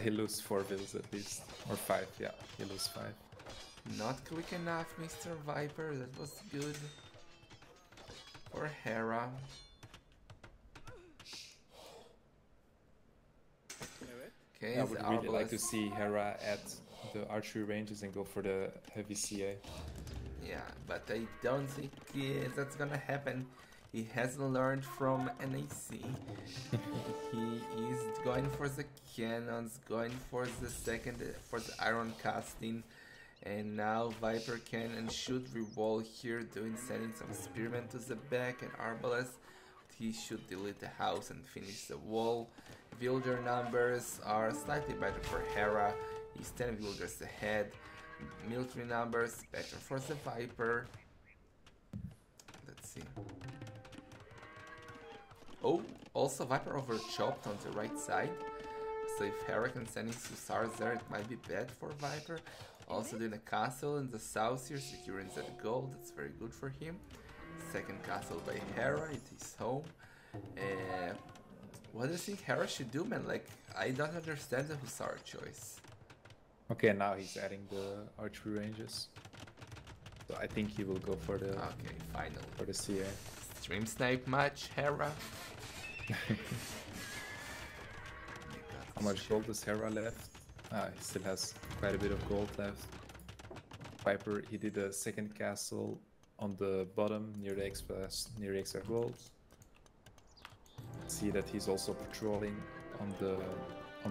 He loses 4 vills at least. Or 5, yeah. He loses 5. Not quick enough, Mr. Viper. That was good. For Hera. Okay, I would really like to see Hera at the archery ranges and go for the heavy CA. Yeah, but I don't think that's gonna happen. He hasn't learned from NAC. He is going for the cannons, going for the for the iron casting. And now Viper can and should re-wall here, sending some spearmen to the back and arbalest. He should delete the house and finish the wall. Villager numbers are slightly better for Hera. He's 10 villagers ahead. Military numbers better for the Viper. Let's see. Oh, also Viper overchopped on the right side. So if Hera can send his hussars there, it might be bad for Viper. Also doing a castle in the south here, securing that gold. That's very good for him. Second castle by Hera, it is home. What do you think Hera should do, man? Like, I don't understand the Hussar choice. Okay, now he's adding the archery ranges. So I think he will go for the CA. Stream snipe match, Hera. How much gold does Hera left? He still has quite a bit of gold left. Viper, he did a second castle on the bottom near the extra gold. See that he's also patrolling on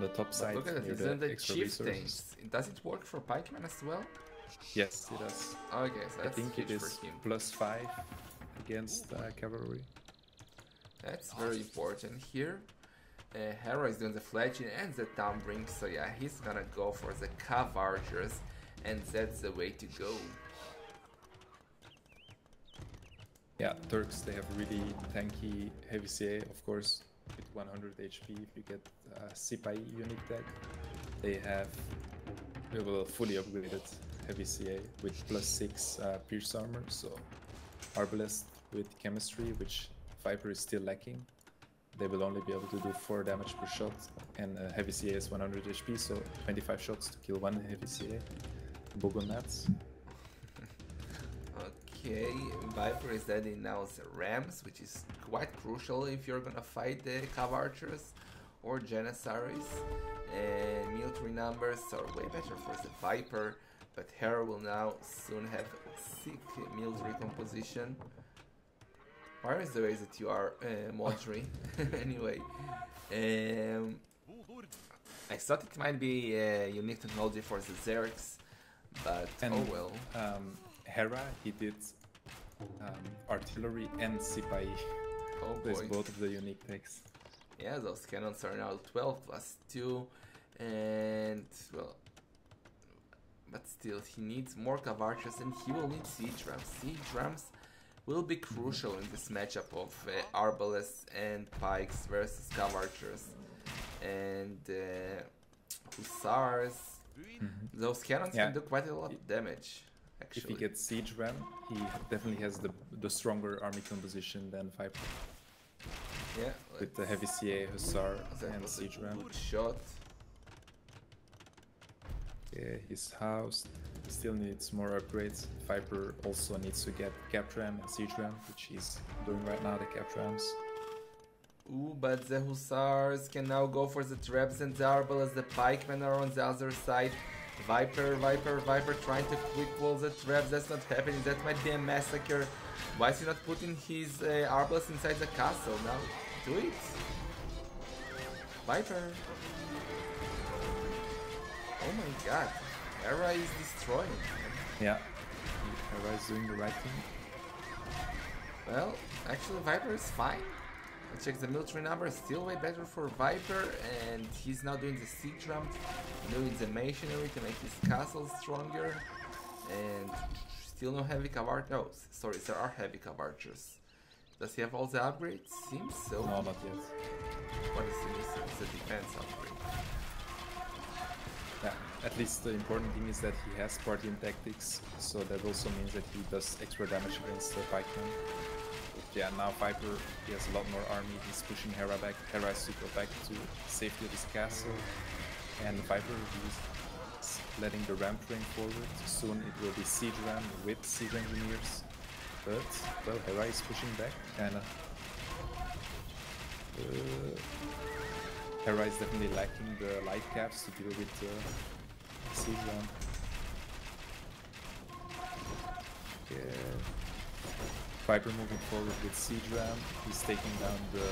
the top side. Look at it, isn't the chieftains? Does it work for pikemen as well? Yes, it does. Okay, so that's I think it is for him. +5 against cavalry. That's very important here. Hera is doing the fletching and the tumbling, so yeah, he's gonna go for the cav archers, and that's the way to go. Yeah, Turks, they have really tanky heavy CA, of course, with 100 HP if you get Sipai unique deck. They have fully upgraded heavy CA with +6 pierce armor, so Arbalest with chemistry, which Viper is still lacking. They will only be able to do 4 damage per shot, and heavy CA is 100 HP, so 25 shots to kill 1 heavy CA. Bogon mats. Okay, Viper is adding now the Rams, which is quite crucial if you're gonna fight the cav archers or Janissaries. And military numbers are way better for the Viper, but Hera will now soon have sick military composition. Where is the way that you are, Modri? Anyway, I thought it might be a unique technology for the Zergs, but oh well. Hera, he did artillery and Sipai. Oh There's boy. both of the unique decks. Yeah, those cannons are now 12 + 2, and well, but still he needs more cav archers, and he will need siege rams. Siege rams will be crucial in this matchup of arbalests and pikes versus cav archers and hussars. Those cannons can do quite a lot of damage. Actually. If he gets siege ram, he definitely has the stronger army composition than Viper. Yeah, with the heavy CA, hussar, and siege ram. Good shot. Yeah, he's housed. Still needs more upgrades. Viper also needs to get cap ram and siege ram, which he's doing right now. The cap rams. Ooh, but the hussars can now go for the traps and the arbalests. The pikemen are on the other side. Viper trying to quick wall the traps. That's not happening. That might be a massacre. Why is he not putting his arbalest inside the castle now? Do it! Viper! Oh my god. Hera is destroying. Yeah. Hera is doing the right thing. Well, actually Viper is fine. Let's check the military number, still way better for Viper, and he's now doing the siege ram, doing the machinery to make his castle stronger, and still no heavy cav archers. No, sorry, there are heavy cav archers. Does he have all the upgrades? Seems so. No, not yet. What is he missing? It's the defense upgrade. Yeah, at least the important thing is that he has Spartan tactics, so that also means that he does extra damage against the pikemen. Yeah, now Viper, he has a lot more army, he's pushing Hera back. Hera has to go back to safety of his castle. And Viper, he's letting the ram train forward. Soon it will be siege ram with siege engineers. But, well, Hera is pushing back, kinda. Hera is definitely lacking the light caps to deal with the siege ram. Yeah. Viper moving forward with siege ram. He's taking down the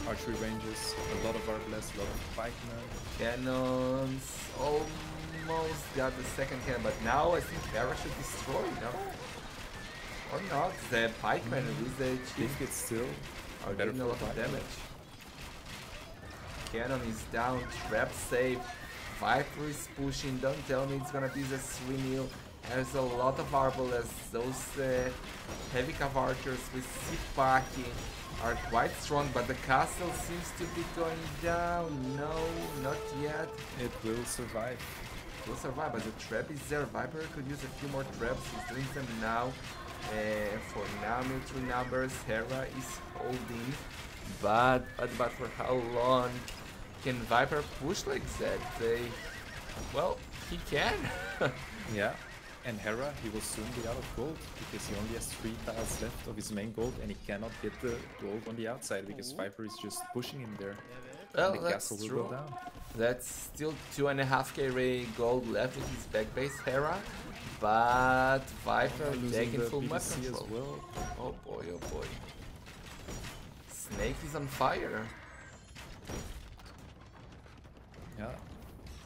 archery ranges. A lot of arbalests, a lot of pikemen. Cannons almost got the second cannon, but now I think Hera should destroy, no? Or not? The pikemen with the chief it's still are doing a lot of damage. Cannon is down, trap safe. Viper is pushing. Don't tell me it's gonna be the 3-0. There's a lot of arbalests. Those heavy cav archers with Sipaki are quite strong, but the castle seems to be going down. No, not yet. It will survive. It will survive, but the trap is there. Viper could use a few more traps. He's doing them now. For now, military numbers, Hera is holding. But for how long can Viper push like that? Well, he can. Yeah, and Hera, he will soon be out of gold because he only has 3 tiles left of his main gold and he cannot get the gold on the outside because Viper is just pushing him there. Well, and the castle will true. go down. That's still 2.5k gold left in his back base, Hera. But Viper taking full map control. As well. Oh boy, oh boy. Snake is on fire. Yeah.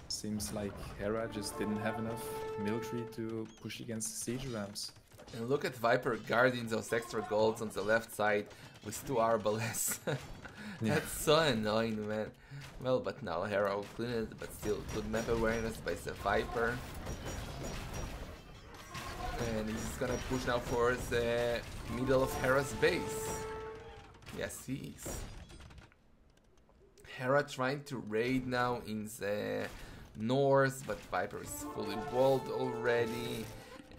Seems like Hera just didn't have enough military to push against the siege rams. And look at Viper guarding those extra golds on the left side with 2 arbalests. That's so annoying, man. Well, but now Hera will clean it, but still good map awareness by the Viper. And he's gonna push now for the middle of Hera's base. Yes, he is. Hera trying to raid now in the north, but Viper is fully walled already.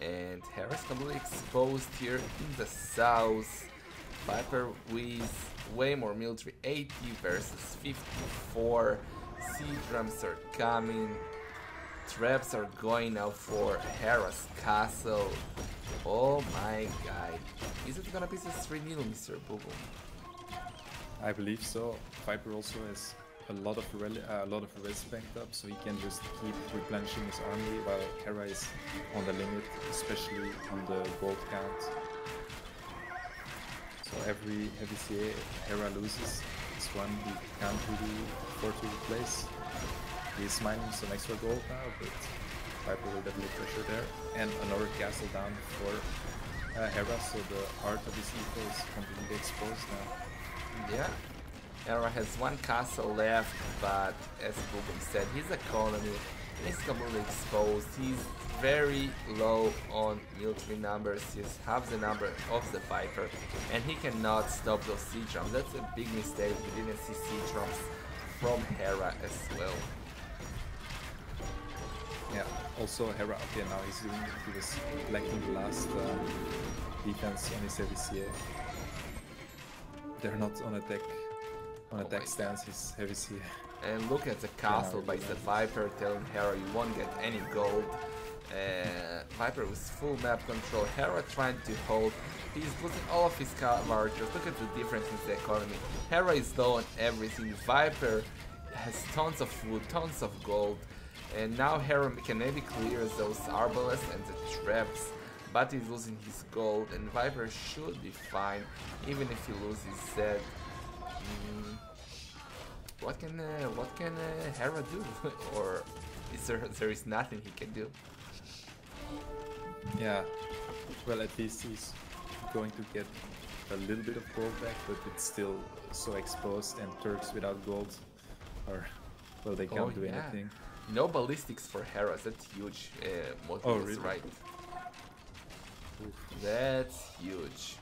And Hera's completely exposed here in the south. Viper with way more military, 80 versus 54. Siege drums are coming. Traps are going now for Hera's castle. Oh my god. Is it gonna be the 3-0, Mr. Boo-Boo? I believe so. Viper also has a lot of res banked up, so he can just keep replenishing his army while Hera is on the limit, especially on the gold count. So every heavy CA Hera loses, this one he can't really afford to replace. He's mining some extra gold now, but Viper will definitely pressure there. And another castle down for Hera, so the heart of his eco is completely exposed now. Yeah, Hera has 1 castle left, but as Boogum said, his economy is completely exposed. He's very low on military numbers. He's half the number of the Viper, and he cannot stop those siege drums. That's a big mistake. We didn't see siege drums from Hera as well. Yeah, also Hera, okay, now he was lacking the last defense on his heavy CA. They're not on attack stance, his heavy CA. And look at the castle by the Viper telling Hera you won't get any gold. Viper with full map control, Hera trying to hold. He's losing all of his characters. Look at the difference in the economy. Hera is low on everything. Viper has tons of food, tons of gold. And now Hera can maybe clear those arbalests and the traps, but he's losing his gold, and Viper should be fine, even if he loses Zed. What can Hera do? Or is there is nothing he can do? Yeah, well, at least he's going to get a little bit of gold back, but it's still so exposed, and Turks without gold are, well, they can't do anything. No ballistics for Hera, that's huge. Oh, really? Right. Oof. That's huge.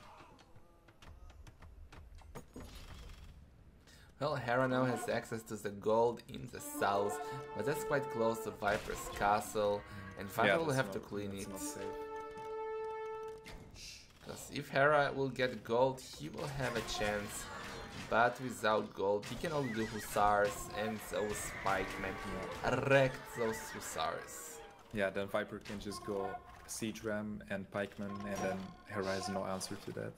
Well, Hera now has access to the gold in the south, but that's quite close to Viper's castle, and Viper will have to clean it. Because if Hera will get gold, he will have a chance. But without gold, he can only do hussars and those pikemen. Wreck those hussars. Yeah, then Viper can just go siege ram and pikeman, and then Hera has no answer to that.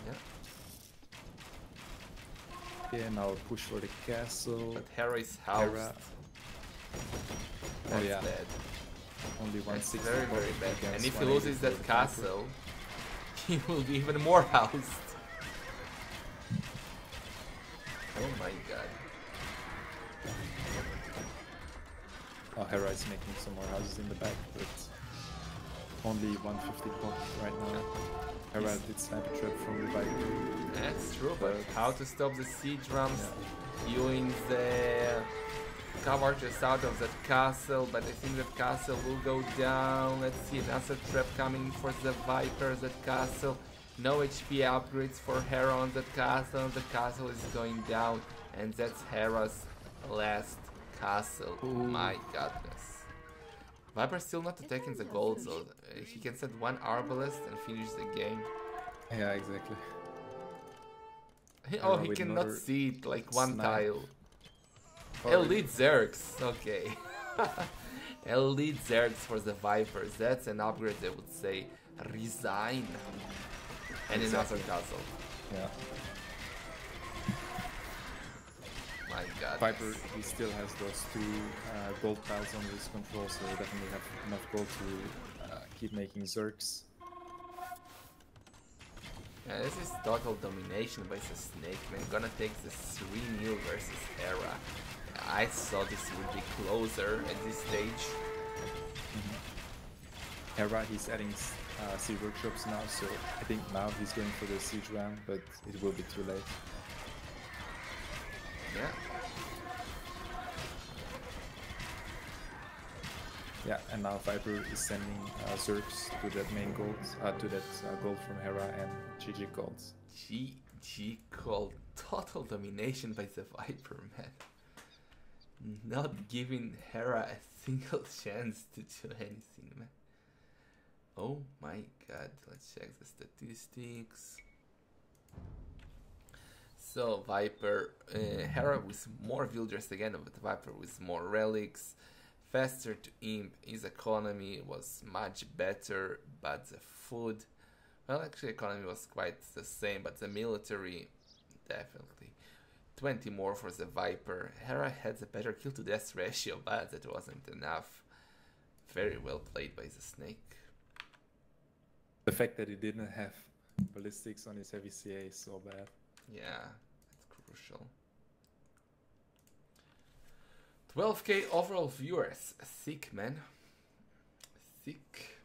Yeah. Okay, now push for the castle. But Hera is housed. That's bad. Only 160. Very, very bad. And if he loses that castle, he will be even more housed. Oh my god. Oh, Hera is making some more houses in the back, but only 150 pop right now. Hera did sniper trap from the Viper. That's true, but how to stop the siege drums? Using the cavalries out of that castle, but I think that castle will go down. Let's see, another trap coming for the Viper, that castle. No HP upgrades for Hera on the castle. The castle is going down, and that's Hera's last castle. Ooh. My godness. Viper still not attacking the gold, so he can set 1 arbalest and finish the game. Yeah, exactly. Oh, Hera he with cannot another see it, like one snipe. tile. Oh, Elite Zergs, okay. Elite Zergs for the Vipers, that's an upgrade I would say. Resign. And Exactly. another castle. Yeah. My god. Viper, he still has those 2 gold tiles under his control, so he definitely have enough gold to keep making Zergs. Yeah, this is total domination by the Snake Man. Gonna take the 3-0 versus Hera. I thought this would be closer at this stage. Hera, he's adding Sea Workshops now, so I think now he's going for the Siege round, but it will be too late. Yeah. Yeah, and now Viper is sending Zergs to that main gold, to that gold from Hera and GG gold. GG called total domination by the Viper, man. Not giving Hera a single chance to do anything, man. Oh my god, let's check the statistics. So Viper, Hera with more villagers again, but Viper with more relics. Faster to imp, his economy was much better, but the food, well, actually economy was quite the same, but the military, definitely. 20 more for the Viper. Hera had a better kill to death ratio, but that wasn't enough. Very well played by the Snake. The fact that he didn't have ballistics on his heavy CA is so bad. Yeah, that's crucial. 12k overall viewers. Sick, man. Sick.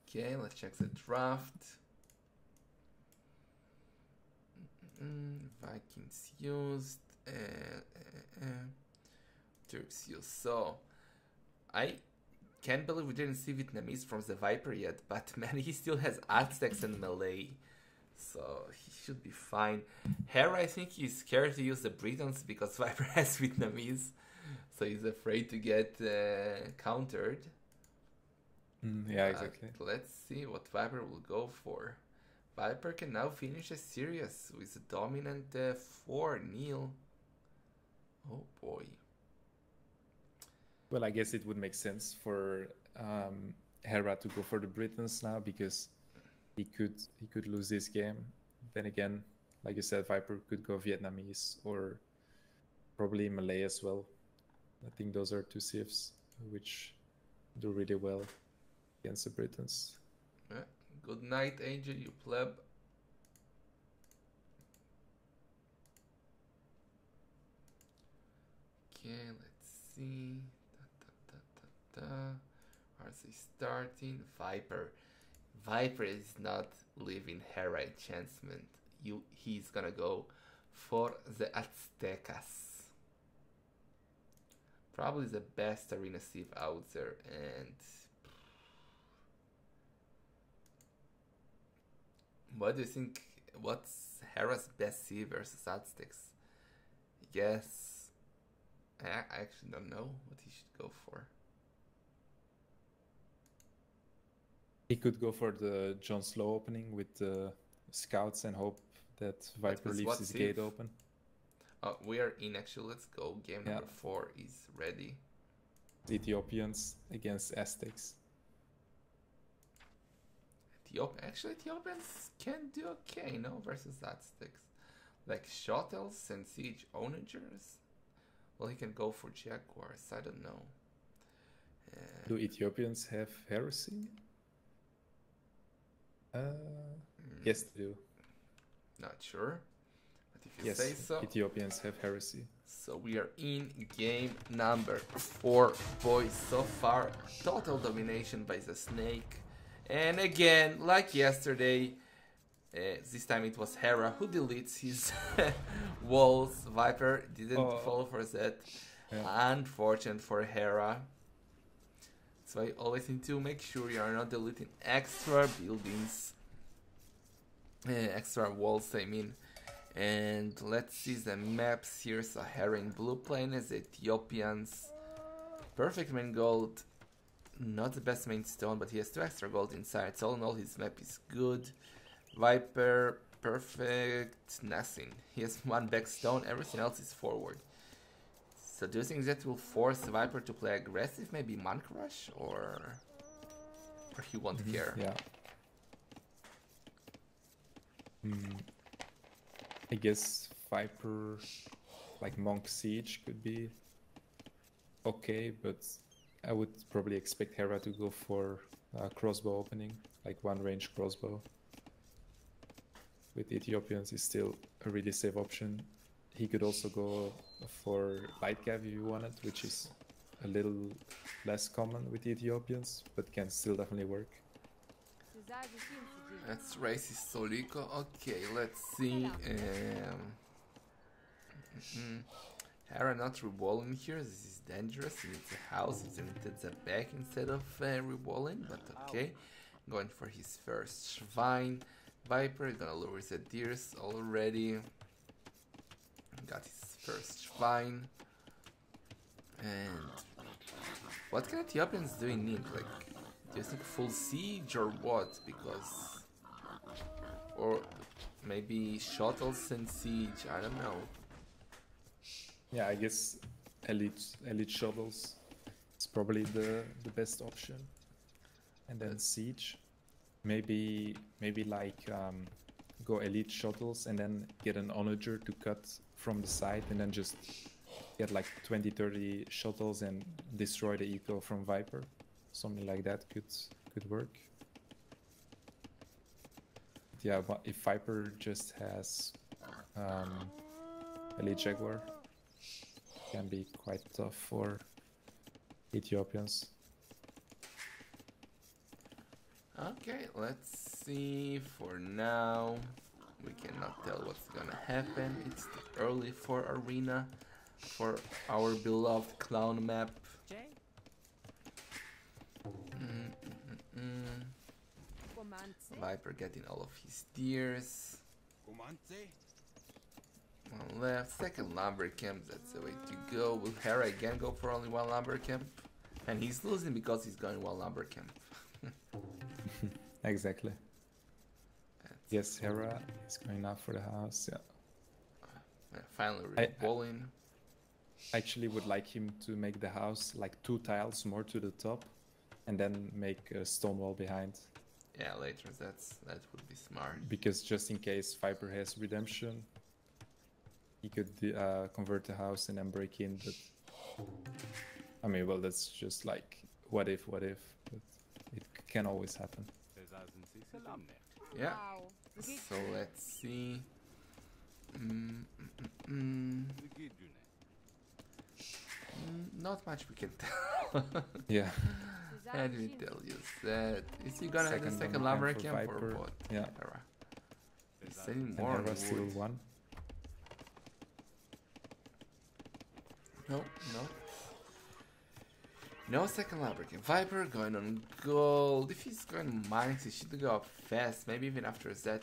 Okay, let's check the draft. Vikings used. Turks used. So, I can't believe we didn't see Vietnamese from the Viper yet, but man, he still has Aztecs and Malay. So he should be fine. Hera, I think he's scared to use the Britons because Viper has Vietnamese. So he's afraid to get countered. Yeah, exactly. Let's see what Viper will go for. Viper can now finish a series with a dominant 4-0. Oh boy. Well, I guess it would make sense for Hera to go for the Britons now because he could lose this game. Then again, like you said, Viper could go Vietnamese or probably Malay as well. I think those are 2 civs which do really well against the Britons. Yeah. Good night, Angel, you pleb. Okay, let's see. Are they starting? Viper. Viper is not leaving Hera enchantment. He's gonna go for the Aztecas. Probably the best arena civ out there, and what do you think? What's Hera's best civ versus Aztecs? Yes, I actually don't know what he should go for. He could go for the Jon Snow opening with the scouts and hope that Viper leaves his gate open. We are in actually. Let's go. Game number 4 is ready. The Ethiopians against Aztecs. Ethiopians can do okay, no, versus Aztecs. Like Shottles and Siege Onagers. Well, he can go for Jaguars. I don't know. Do Ethiopians have heresy? Yes, they do. Not sure, but if you Yes, say so. Ethiopians have heresy. So we are in game number 4, boys. So far, total domination by the Snake. And again, like yesterday, this time it was Hera who deletes his walls. Viper didn't fall for that. Yeah. Unfortunate for Hera. So I always need to make sure you are not deleting extra buildings. Extra walls, I mean. And let's see the maps here. So Hera in blue plane as Ethiopians. Perfect main gold. not the best main stone, but he has 2 extra gold inside. So all in all, his map is good. Viper, perfect, nothing. He has 1 back stone, everything else is forward. So do you think that will force Viper to play aggressive, maybe Monk Rush, or he won't care? Yeah. I guess Viper, like Monk Siege could be okay, but I would probably expect Hera to go for crossbow opening, like 1 range crossbow. With Ethiopians is still a really safe option. He could also go for light cav if you wanted, which is a little less common with Ethiopians, but can still definitely work. That's racist Solico. Okay, let's see. Hera not rewalling here. This is dangerous. He needs a house. He's needs a back instead of rewalling, but okay. Going for his first Shrine. Viper gonna lure the deers already. Got his first Shrine. And what can Ethiopians do in need? Like, do you think full siege or what? Because, or maybe shuttles and siege. I don't know. Yeah, I guess elite shuttles is probably the best option, and then siege, maybe like go elite shuttles and then get an onager to cut from the side, and then just get like 20-30 shuttles and destroy the eco from Viper. Something like that could work. Yeah, but if Viper just has elite Jaguar, can be quite tough for Ethiopians. Okay, let's see. For now, we cannot tell what's gonna happen. It's too early for Arena, for our beloved clown map. Viper getting all of his deers. One left, second lumber camp, that's the way to go. Will Hera again go for only 1 lumber camp? And he's losing because he's going 1 lumber camp. Exactly. Yes, Hera is going up for the house, yeah. Finally rolling. I actually would like him to make the house like 2 tiles more to the top, and then make a stone wall behind. Yeah, later that would be smart. Because just in case Viper has redemption, he could convert the house and then break in, but I mean, well, that's just like what if, but it can always happen. Yeah, so let's see. Not much we can tell. Yeah. Let me tell you that. Is he gonna have the second lumber camp or what? Yeah. He's sending more Hera still wood. 1. No. No second lumber camp. Viper going on gold. If he's going mines, he should go up fast. Maybe even after that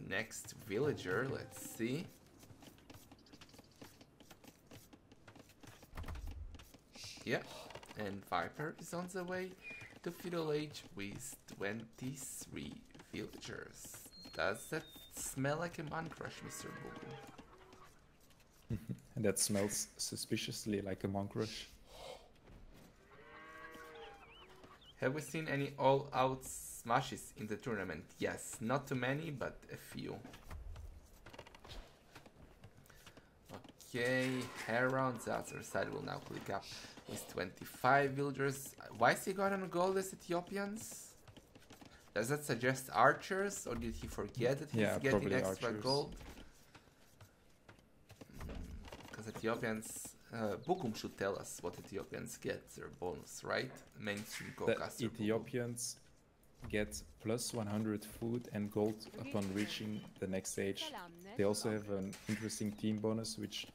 next villager. Let's see. Yeah. And Viper is on the way to Feudal Age with 23 villagers. Does that smell like a man crush, Mr. Boo? And that smells suspiciously like a monk rush. Have we seen any all-out smashes in the tournament? Yes, not too many, but a few. Okay, Hera on the other side will now click up with 25 villagers. Why is he got on gold as Ethiopians? Does that suggest archers, or did he forget that he's getting extra archers. gold? Because Ethiopians, Bukum should tell us what Ethiopians get their bonus, right? Mainstream The co-caster Ethiopians get plus 100 food and gold upon reaching the next stage. They also have an interesting team bonus, which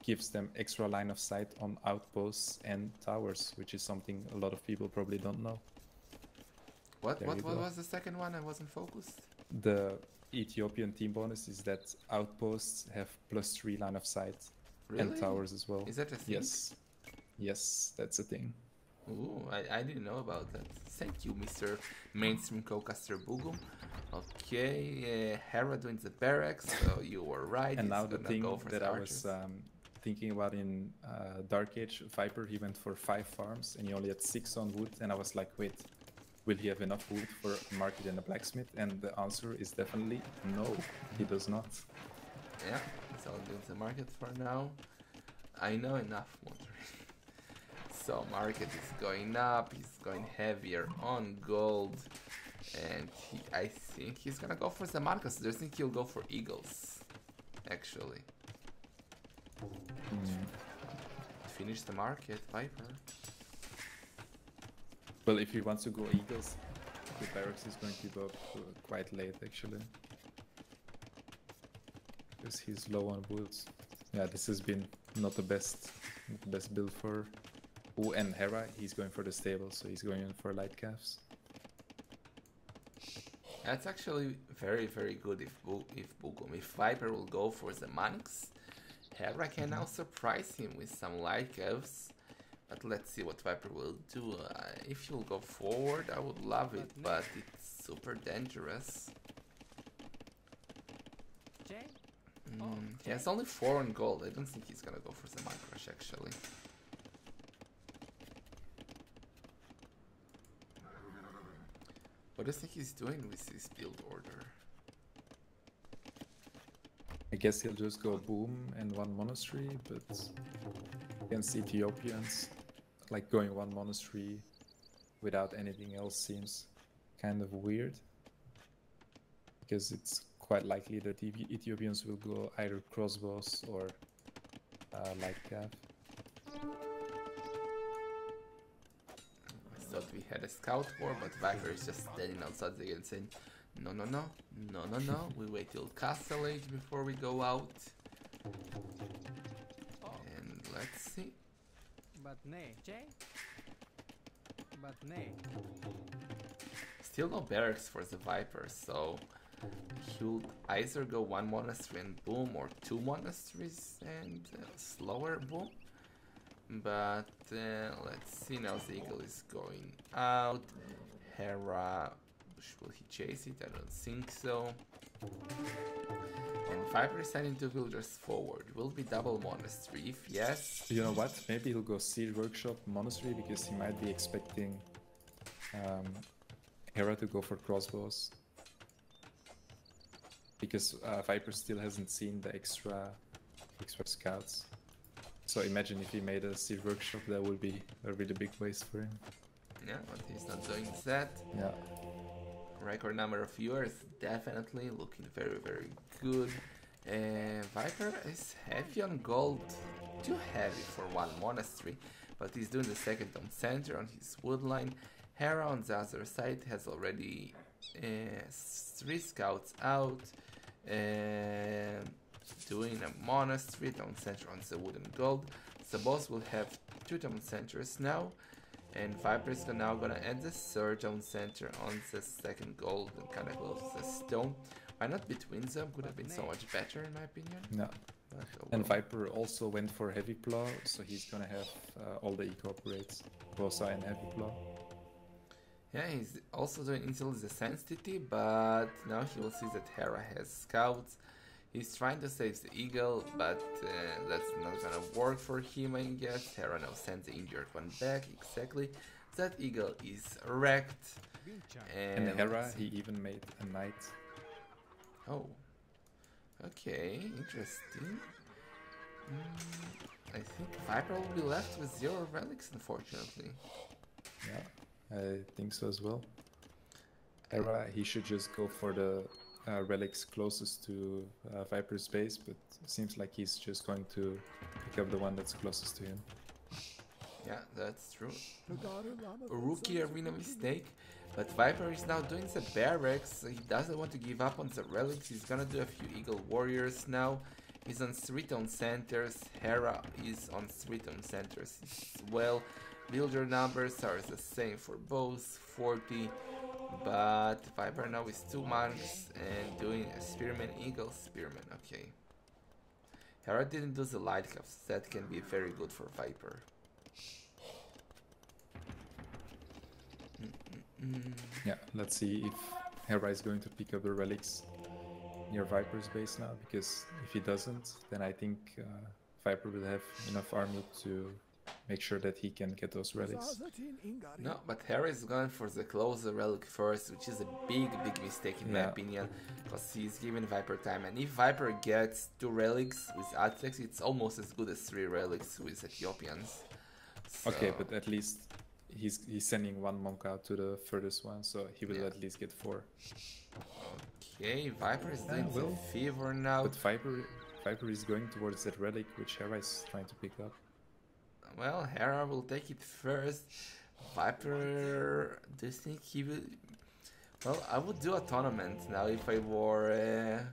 gives them extra line of sight on outposts and towers, which is something a lot of people probably don't know. What was the second one? I wasn't focused. The Ethiopian team bonus is that outposts have +3 line of sight. Really? And towers as well. Is that a thing? Yes, that's a thing. Ooh, I didn't know about that. Thank you, Mr. Mainstream Co-caster Bugum. Okay, Hera doing the barracks, so you were right. And He's now the gonna thing go for that the I archers. was thinking about in Dark Age Viper, he went for 5 farms and he only had 6 on wood. And I was like, wait, will he have enough wood for a market and a blacksmith? And the answer is definitely no, he does not. Yeah, he's all doing the market for now. I know enough, wondering. So market is going up, he's going heavier on gold. And I think he's gonna go for the Marcus. I don't think he'll go for Eagles, actually. Finish the market, Viper. Well, if he wants to go Eagles, the barracks is going to go up quite late, actually. Because he's low on woods. Yeah, this has been not the best build for... Oh, and Hera, he's going for the stable, so he's going in for light calves. That's actually very, very good if Viper will go for the monks. Hera can now surprise him with some light calves. But let's see what Viper will do. If he'll go forward, I would love it, but it's super dangerous. He has only 4 on gold. I don't think he's gonna go for the Mind Crush, actually. What do you think he's doing with this build order? I guess he'll just go boom and 1 monastery, but against Ethiopians, like going 1 monastery without anything else seems kind of weird. Because it's quite likely that the Ethiopians will go either crossbows or light cav. I thought we had a scout war, but Viper is just standing outside the gate saying, no, no, no, no, no, no, we wait till Castle Age before we go out. And let's see. But nay, Jay? But nay. Still no barracks for the Viper, so he'll either go 1 monastery and boom, or 2 monasteries and slower boom. But let's see now, the eagle is going out. Hera, will he chase it? I don't think so. And Viper is sending 2 villagers forward. Will be double monastery. If yes... You know what? Maybe he'll go Siege Workshop monastery because he might be expecting Hera to go for crossbows. Because Viper still hasn't seen the extra scouts. So imagine if he made a Siege Workshop, that would be a really big waste for him. Yeah, but he's not doing that. Yeah. Record number of viewers, definitely looking very, very good. Viper is heavy on gold, too heavy for 1 monastery, but he's doing the second on center on his wood line. Hera on the other side has already 3 scouts out, doing a monastery down center on the wood and gold. The boss will have 2 down centers now. And Viper is now gonna add the third down center on the second gold and kind of close the stone. Why not between them? Could have been so much better in my opinion. Yeah. And Viper also went for Heavy Plow, so he's gonna have all the eco upgrades, Bosa and Heavy Plow. Yeah, he's also doing install the Sensitivity, but now he will see that Hera has scouts. He's trying to save the eagle, but that's not gonna work for him, I guess. Hera now sends the injured one back, exactly. That eagle is wrecked. And Hera, he even made a knight. Oh. Okay, interesting. I think Viper will be left with 0 relics, unfortunately. Yeah, I think so as well. Hera, he should just go for the relics closest to Viper's base, but it seems like he's just going to pick up the one that's closest to him. Yeah, that's true. A rookie arena mistake, but Viper is now doing the barracks. He doesn't want to give up on the relics. He's gonna do a few eagle warriors now. He's on 3 town centers. Hera is on 3 town centers as well. Villager numbers are the same for both, 40. But Viper now is 2 monks and doing a Spearman, Eagle, Spearman, okay. Hera didn't do the light cuffs, that can be very good for Viper. Yeah, let's see if Hera is going to pick up the relics near Viper's base now, because if he doesn't, then I think Viper will have enough army to make sure that he can get those relics. No, but Hera is going for the closer relic first, which is a big mistake in my opinion, because he's giving Viper time. And if Viper gets 2 relics with Aztecs, it's almost as good as 3 relics with Ethiopians. So... Okay, but at least he's sending 1 monk out to the furthest one, so he will at least get 4. Okay, Viper is doing the fever now. But Viper is going towards that relic, which Hera is trying to pick up. Well, Hera will take it first. Viper, do you think he will... Well, I would do a tournament now if I were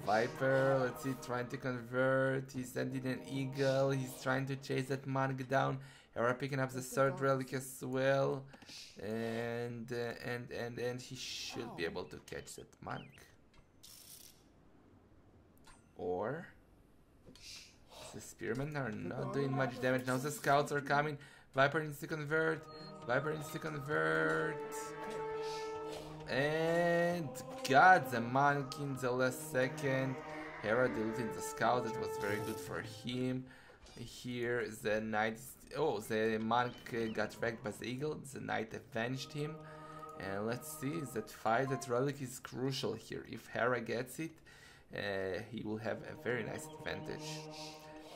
Viper. Let's see, trying to convert. He's sending an eagle. He's trying to chase that monk down. Hera picking up the 3rd relic as well. And he should be able to catch that monk. Or... the spearmen are not doing much damage. Now the scouts are coming. Viper needs to convert. Viper needs to convert. And got the monk in the last second. Hera deleted the scout. That was very good for him. Here the knight... Oh, the monk got wrecked by the eagle. The knight avenged him. And let's see, that fight, that relic is crucial here. If Hera gets it, he will have a very nice advantage.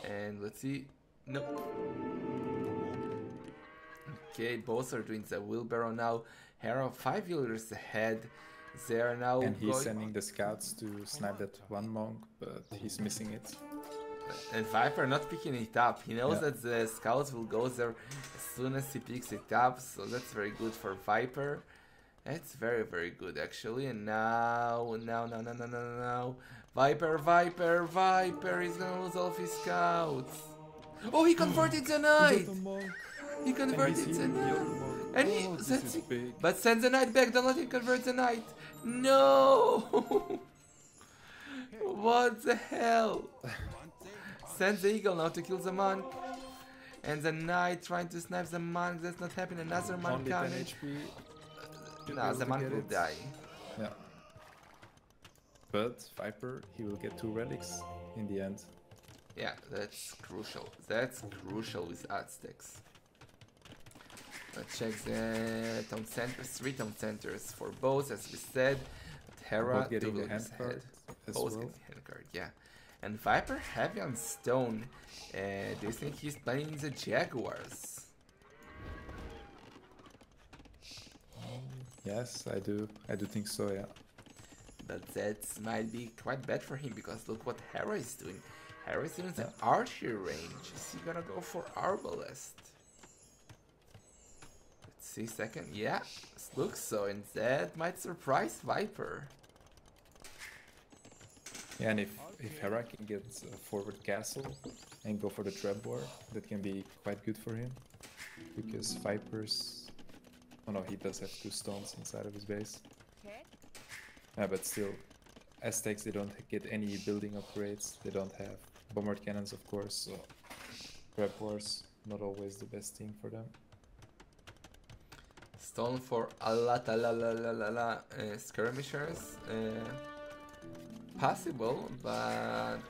And let's see. Nope. Okay, both are doing the wheelbarrow now. Hera 5 villagers ahead. They are now. And he's sending the scouts to snipe that 1 monk, but he's missing it. And Viper not picking it up. He knows that the scouts will go there as soon as he picks it up. So that's very good for Viper. That's very good actually. And now. Viper, he's gonna lose all of his scouts. Oh, he converted the knight! He converted the knight! And he... But send the knight back, don't let him convert the knight! No! What the hell? Send the eagle now to kill the monk. And the knight trying to snipe the monk, that's not happening, another monk coming. No, the monk will die. Yeah. But Viper, he will get 2 relics in the end. Yeah, that's crucial. That's crucial with Aztecs. Let's check the town centers. 3 town centers for both, as we said. Hera, both getting the hand card as both well. getting the hand card, yeah. And Viper heavy on stone. Do you think he's playing the Jaguars? Yes, I do. I do think so, yeah. But that might be quite bad for him, because look what Hera is doing. Hera is doing the archery range. Is he gonna go for arbalest? Let's see, second. Yeah, looks so, and that might surprise Viper. Yeah, and if Hera can get a forward castle and go for the trap war, that can be quite good for him. Because Viper's... Oh no, he does have 2 stones inside of his base. Yeah, but still, Aztecs, they don't get any building upgrades. They don't have bombard cannons, of course, so trap wars not always the best thing for them. Stone for skirmishers. Possible, but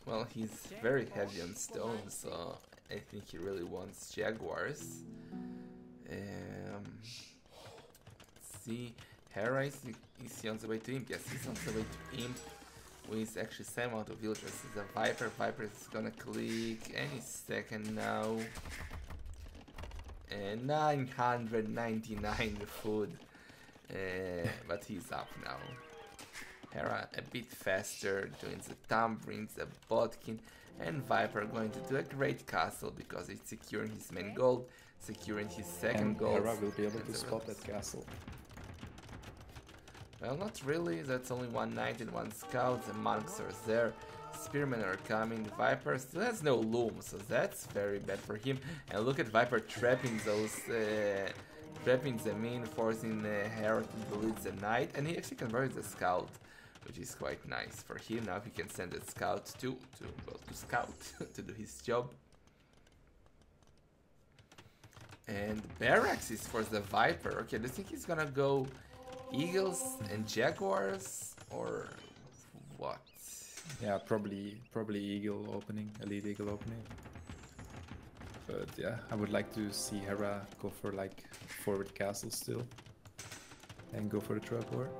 well, he's very heavy on stone, so I think he really wants Jaguars. Let's see. Hera, is he on the way to Imp? Yes, he's on the way to Imp with actually same amount of villagers as the Viper. Viper is gonna click any second now. And 999 food. But he's up now. Hera a bit faster, doing the tambourines, the bodkin, and Viper going to do a great castle because it's securing his main gold, securing his second gold. Hera will be able to spot that castle. Well, not really, that's only 1 knight and 1 scout, the monks are there, spearmen are coming, Viper still has no loom, so that's very bad for him. And look at Viper trapping those, trapping them in, forcing Hera to delete the knight, and he actually converted the scout, which is quite nice for him. Now he can send the scout to scout, to do his job. And Barracks is for the Viper. Okay, do you think he's gonna go Eagles and Jaguars or what? Yeah, probably Eagle opening, Elite Eagle opening. But yeah, I would like to see Hera go for like forward castle still. And go for the trap war.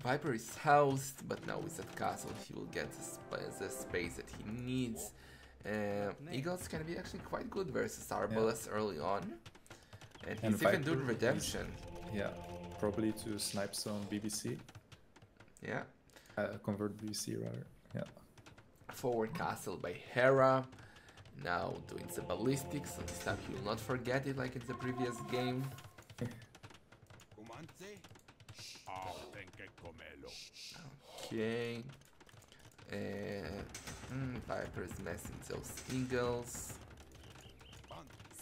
Viper is housed, but now with that castle he will get the space that he needs. Eagles can be actually quite good versus Arbalest early on. And he's even doing redemption. Yeah, probably to snipe some BBC. Yeah. Convert BBC rather. Yeah. Forward castle by Hera. Now doing the ballistics, so this time he will not forget it like in the previous game. Okay. Viper is messing those eagles.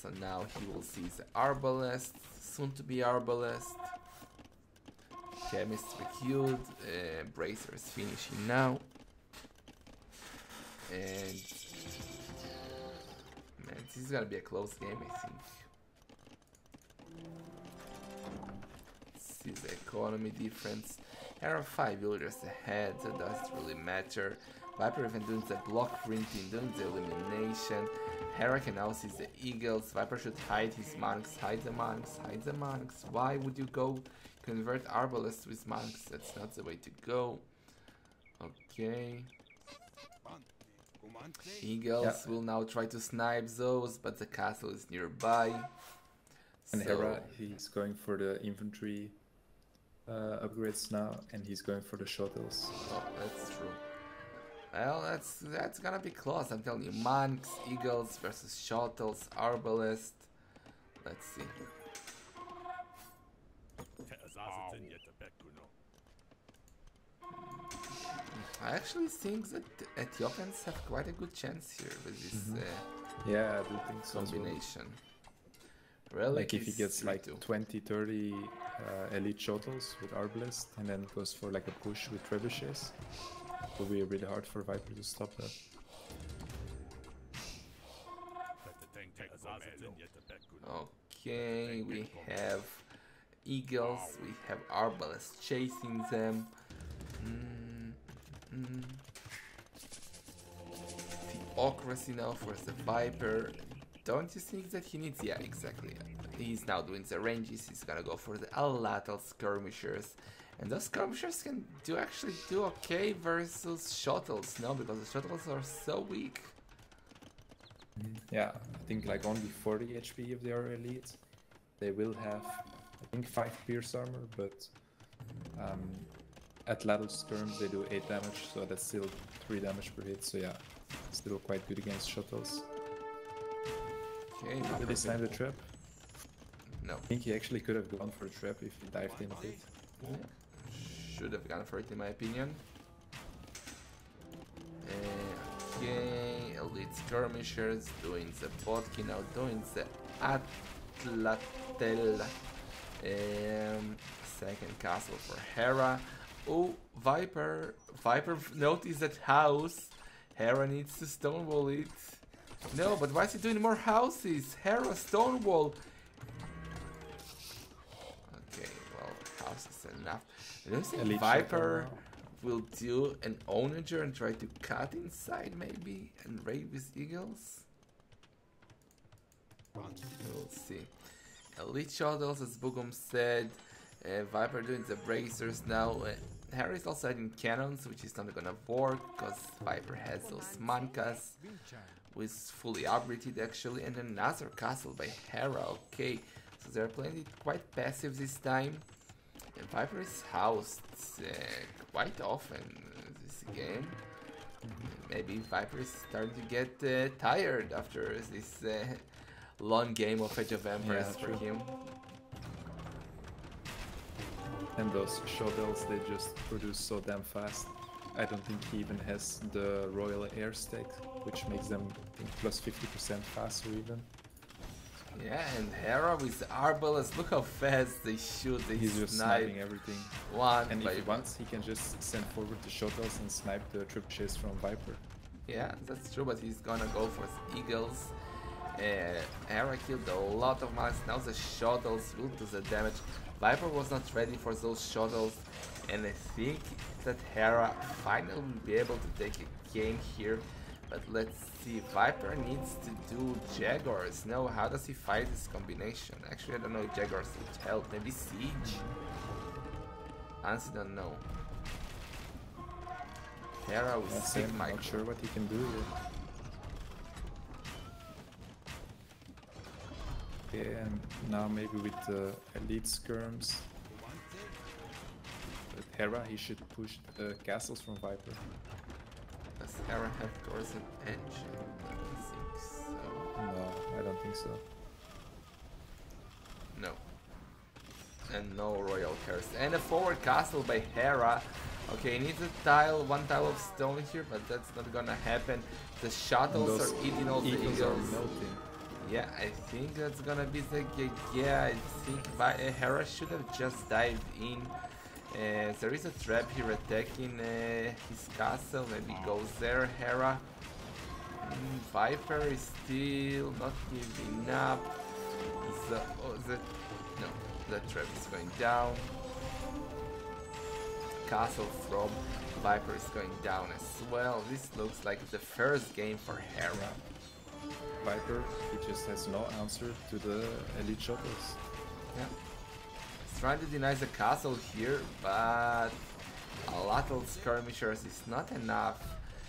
So now he will see the Arbalest, soon to be Arbalest. Chemistry queued, Bracer is finishing now. And man, this is gonna be a close game, I think. See the economy difference. Hera 5 villagers ahead, that doesn't really matter. Viper even doing the block printing, doing the elimination. Hera can now see the eagles. Viper should hide his monks, hide the monks, hide the monks. Why would you go convert Arbalest with monks? That's not the way to go. Okay. Eagles will now try to snipe those, but the castle is nearby. And Hera, he's going for the infantry upgrades now, and he's going for the shuttles. Oh, that's true. Well, that's gonna be close. I'm telling you, monks, eagles versus shuttles, Arbalest. Let's see. I actually think that Ethiopians have quite a good chance here with this yeah, I do think so combination. Well. Like if he gets like 20-30 elite shuttles with Arbalest and then goes for like a push with trebuchets, it will be really hard for Viper to stop that. Okay, we have eagles, we have Arbalest chasing them. Theocracy now for the Viper. Don't you think that he needs... Yeah, exactly. He's now doing the ranges. He's gonna go for the Alatal skirmishers. And those skirmishers can actually do okay versus shuttles, no? Because the shuttles are so weak. Yeah, I think like only 40 HP if they are elite. They will have, I think, 5 pierce armor, but at lateral skirms they do 8 damage, so that's still 3 damage per hit, so yeah, still quite good against shuttles. Okay, did he snipe the trap? No. I think he actually could have gone for a trap if he dived in a bit. Yeah. Should have gone for it in my opinion. Okay, elite skirmishers doing the Botki now, doing the Atlatel. Second castle for Hera. Oh, Viper noticed that house. Hera needs to stonewall it. No, but why is he doing more houses? Hera stonewall. Okay, well, house is enough. I don't think Elite Viper will do an onager and try to cut inside maybe and raid with eagles. We'll see. Elite shuttles, as Bugum said. Viper doing the bracers now. Hera is also adding cannons, which is not gonna work because Viper has those mankas, with fully upgraded actually, and another castle by Hera. Okay, so they're playing it quite passive this time. And Viper is housed quite often this game. Maybe Viper is starting to get tired after this long game of Age of Empires for him. And those shuttles, they just produce so damn fast. I don't think he even has the Royal Air stack, which makes them, I think, plus 50% faster even. Yeah, and Hera with the Arbalest, look how fast they shoot, He's just sniping everything. One and by if he wants, he can just send forward the shuttles and snipe the trebuchets from Viper. Yeah, that's true, but he's gonna go for the Eagles. Hera killed a lot of mines. Now the shuttles will do the damage. Viper was not ready for those shuttles, and I think that Hera finally will be able to take a game here. But let's see, Viper needs to do Jaguars. No, how does he fight this combination? Actually, I don't know if Jaguars would help. Maybe Siege? Honestly, don't know. Hera with Sig I'm Micro. not sure what he can do here. Okay, and now maybe with the elite skirms. With Hera, he should push the castles from Viper. Does Hera have Gorson engine? I don't think so. No, I don't think so. No. And no Royal Curse. And a forward castle by Hera. Okay, he needs a tile, one tile of stone here, but that's not gonna happen. The shuttles are eating all the eagles eagles. are melting. Yeah, I think that's gonna be the yeah. I think Hera should have just dived in. There is a trap here attacking his castle. Maybe goes there, Hera. Viper is still not giving up. No, the trap is going down. Castle from Viper is going down as well. This looks like the first game for Hera. Viper, he just has no answer to the elite shuttles. Yeah. He's trying to deny the castle here, but a lot of skirmishers is not enough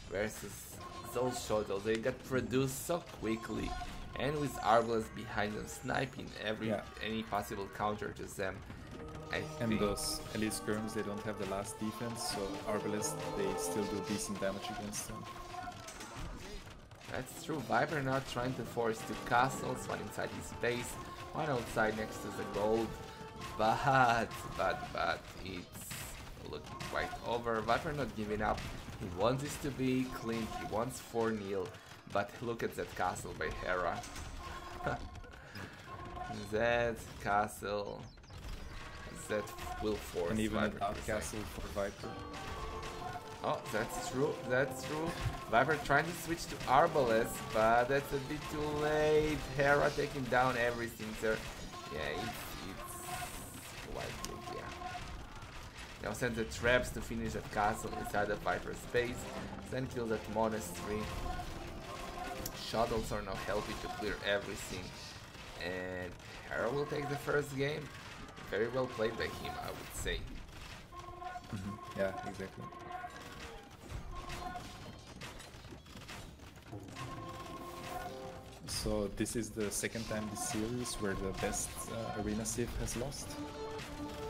versus those shuttles. They get produced so quickly, and with Arbalest behind them sniping any possible counter to them. And those elite skirms, they don't have the last defense, so Arbalest, they still do decent damage against them. That's true. Viper now trying to force two castles, one inside his base, one outside next to the gold. But it's looking quite over. Viper not giving up. He wants this to be clean. He wants 4-0. But look at that castle by Hera. That castle that will force. And even Viper an out castle for Viper. Oh, that's true, that's true. Viper trying to switch to Arbalest, but that's a bit too late. Hera taking down everything there. Yeah, it's quite good, yeah. Now send the traps to finish that castle inside the Viper's base. Then kill that monastery. Shuttles are now helping to clear everything. And Hera will take the first game. Very well played by him, I would say. Yeah, exactly. So this is the second time this series where the best arena civ has lost.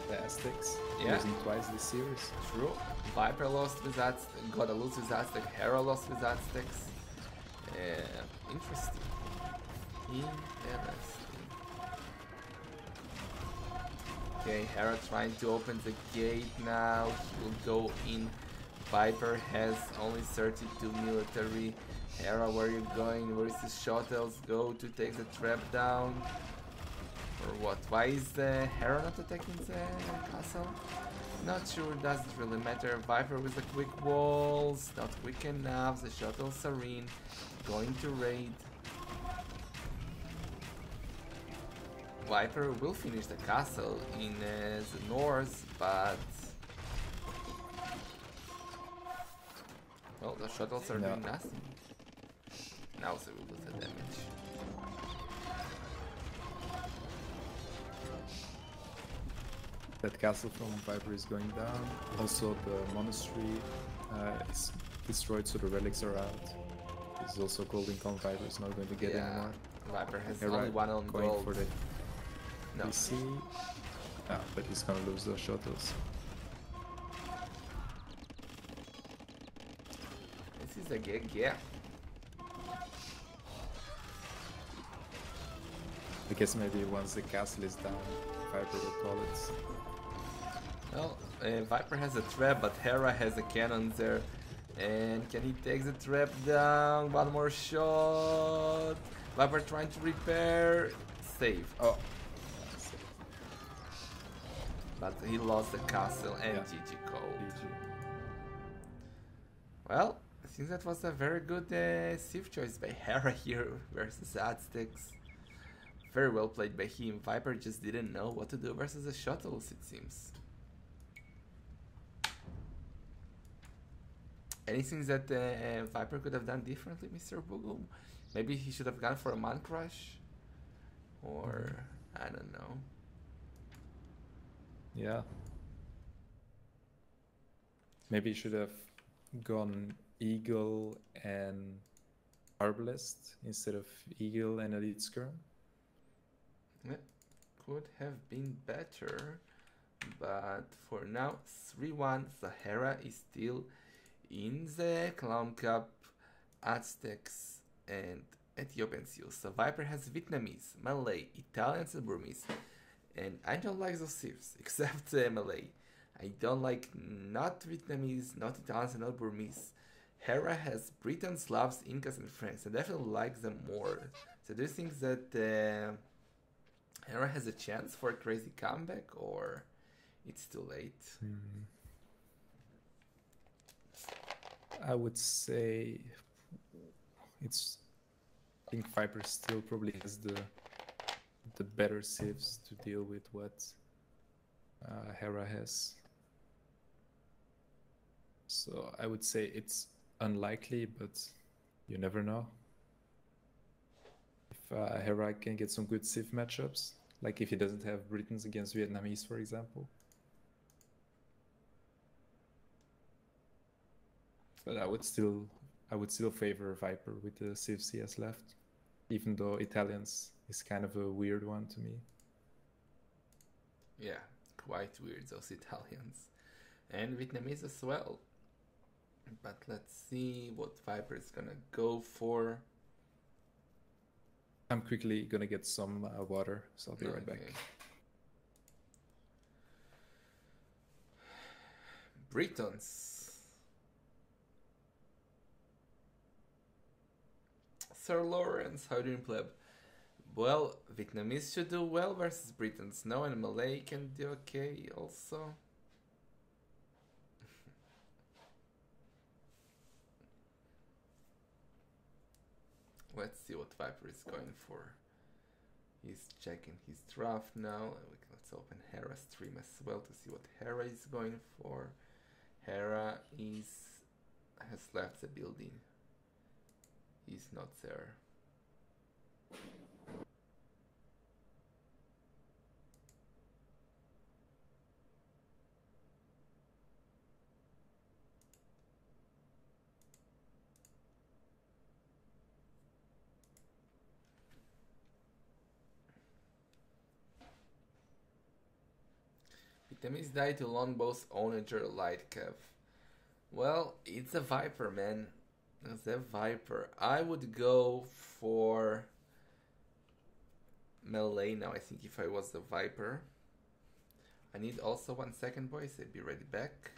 The Aztecs, losing twice this series. True. Viper lost with Aztecs, gotta lose with Aztecs, Hera lost with Aztecs. Interesting. Okay, Hera trying to open the gate now. He will go in. Viper has only 32 military. Hera, where are you going? Where is the shuttles? Go to take the trap down. Or what? Why is the Hera not attacking the castle? Not sure, doesn't really matter. Viper with the quick walls, not quick enough. The shuttles are in. Going to raid. Viper will finish the castle in the north, but well, the shuttles are doing nothing. Now they will do the damage. That castle from Viper is going down. Also the monastery is destroyed, so the relics are out. This is also golden con. Viper is not going to get anymore. Viper has Hera only one on going gold. for the No. PC. But he's gonna lose those shuttles. This is a gig, yeah. I guess maybe once the castle is down, Viper will call it. Well, Viper has a trap, but Hera has a cannon there. And can he take the trap down? One more shot. Viper trying to repair. Save. Oh. But he lost the castle and GG code. GG. Well, I think that was a very good Sith choice by Hera here versus Aztecs. Very well played by him. Viper just didn't know what to do versus the shuttles, it seems. Anything that Viper could have done differently, Mr. Boogle? Maybe he should have gone for a Man Crush? Or, I don't know. Yeah. Maybe he should have gone Eagle and Arbalest instead of Eagle and Elite Skirm. Yeah, could have been better. But for now, 3-1. So Hera is still in the Clown Cup, Aztecs, and Ethiopians use. So Viper has Vietnamese, Malay, Italians, and Burmese. And I don't like those Siths, except Malay. I don't like not Vietnamese, not Italians, and not Burmese. Hera has Britons, Slavs, Incas, and French. I definitely like them more. So do you think that Hera has a chance for a crazy comeback, or it's too late? I would say it's. I think Viper still probably has the better sieves to deal with what Hera has. So I would say it's unlikely, but you never know. If Hera can get some good Civ matchups, like if he doesn't have Britons against Vietnamese, for example. But I would still favor Viper with the Civs he has left, even though Italians is kind of a weird one to me. Yeah, quite weird, those Italians. And Vietnamese as well. But let's see what Viper is gonna go for. I'm quickly gonna get some water, so I'll be right back. Britons. Sir Lawrence, how do you play? Well, Vietnamese should do well versus Britons. No, and Malay can do okay also. Let's see what Viper is going for. He's checking his draft now. Let's open Hera's stream as well to see what Hera is going for. Hera has left the building. He's not there. Vietnamese died to Longbow's Onager Light Cav. Well, it's a Viper, man. It's a Viper. I would go for Melee now, I think, if I was the Viper. I need also 1 second, boys. I'll be right back.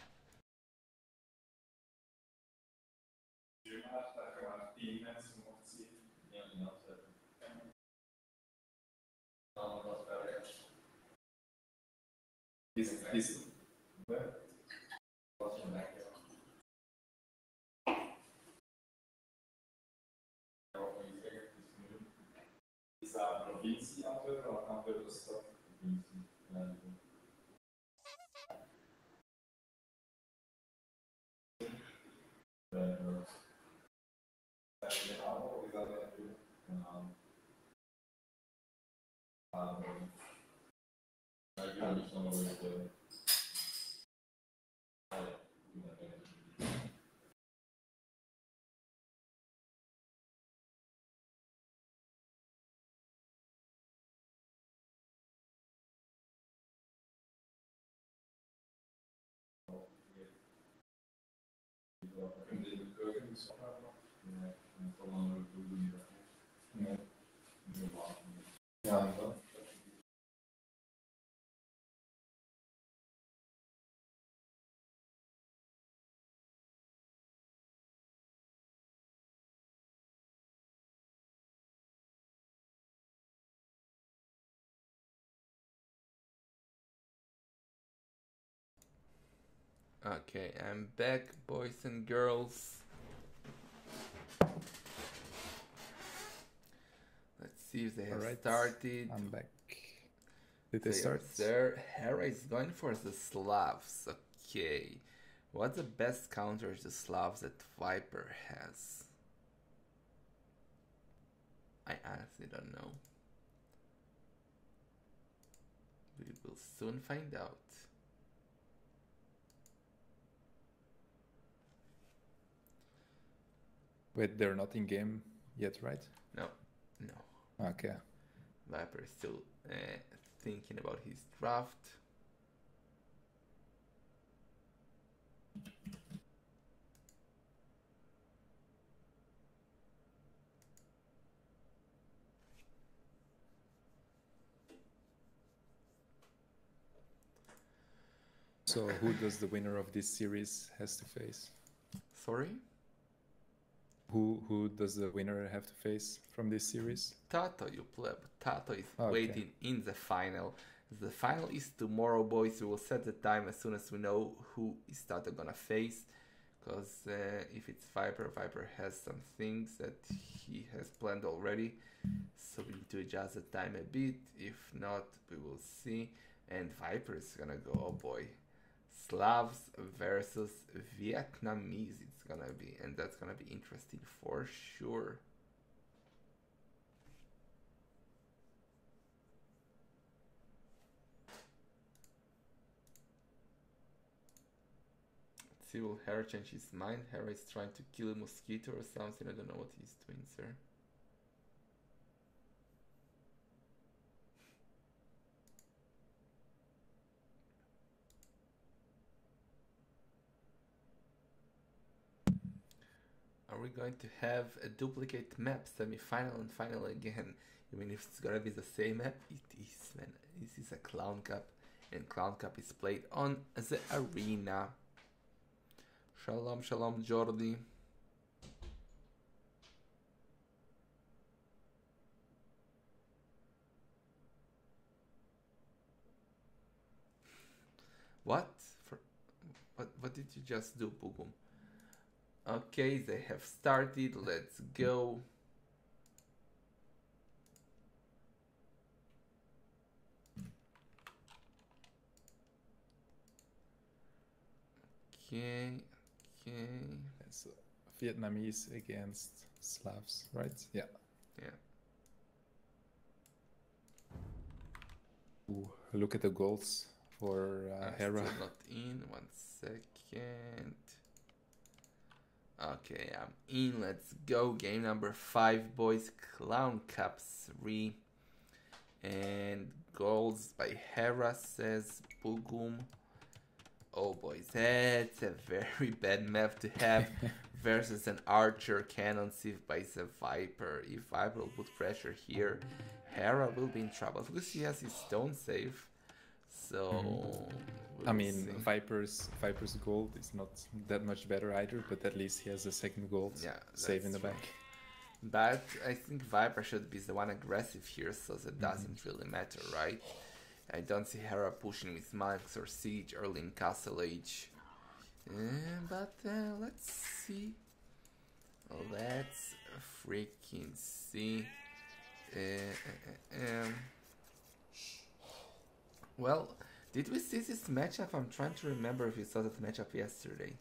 Okay, I'm back, boys and girls. see if they have Alright, started. I'm back. Did they They are start? there. Hera is going for the Slavs. Okay. What's the best counter to Slavs that Viper has? I honestly don't know. We will soon find out. Wait, they're not in game yet, right? No. Okay. Viper is still thinking about his draft. So who does the winner of this series has to face? Sorry? Who does the winner have to face from this series? Tato, you pleb. Tato is Okay. waiting in the final. The final is tomorrow, boys. We will set the time as soon as we know who is Tato gonna face. Because if it's Viper, Viper has some things that he has planned already. So we need to adjust the time a bit. If not, we will see. And Viper is gonna go, oh boy. Slavs versus Vietnamese it's gonna be. And that's gonna be interesting for sure. See, will Hera change his mind? Hera is trying to kill a mosquito or something. I don't know what he's doing, sir. Are we going to have a duplicate map, semi-final and final again? Even if it's gonna be the same map, it is, man. This is a Clown Cup, and Clown Cup is played on the arena. Shalom, shalom, Jordi. What? What did you just do, Bugum? Okay, they have started. Let's go. Okay. So Vietnamese against Slavs, right? Yeah. Yeah. Ooh, look at the goals for Hera. Still not in. 1 second. Okay, I'm in. Let's go. Game number 5, boys. ClownCup3. And goals by Hera, says Bugum. Oh boys, that's a very bad map to have versus an archer cannon sieve by the Viper. If Viper will put pressure here, Hera will be in trouble. Because he has his stone save. So I mean, Viper's gold is not that much better either, but at least he has a second gold save in the back. But I think Viper should be the one aggressive here, so that doesn't really matter, right? I don't see Hera pushing with Monks or Siege early in Castle Age. But let's see. Let's freaking see. Well, did we see this matchup? I'm trying to remember if we saw that matchup yesterday.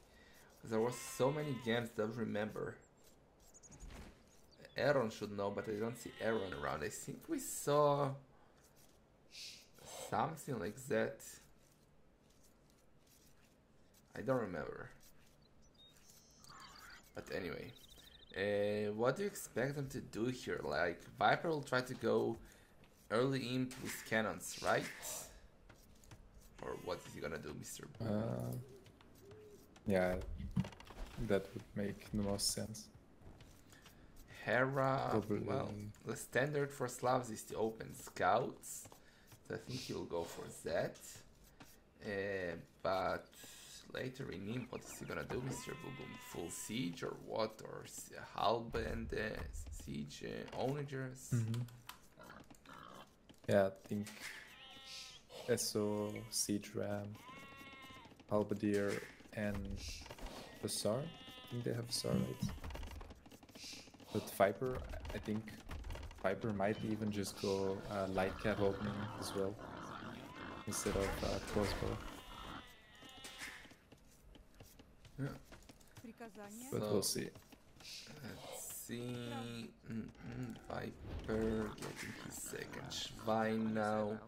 Because there were so many games that I don't remember. Aaron should know, but I don't see Aaron around. I think we saw something like that. I don't remember. But anyway, what do you expect them to do here? Like, Viper will try to go early imp with cannons, right? Or what is he gonna do, Mr. Yeah, that would make the most sense. Hera, Probably. well, the standard for Slavs is to open scouts. So I think he'll go for that. But later in imp, what is he gonna do, Mr. Bugum? Full siege or what? Or halb and siege onagers? Yeah, I think SO, Siege Ram, Halberdier, and Hussar. I think they have Hussar, right? But Viper, I think Viper might even just go light cap opening as well instead of crossbow. Yeah. Приказание. But we'll see. Let's see. Viper getting his second Schwein now.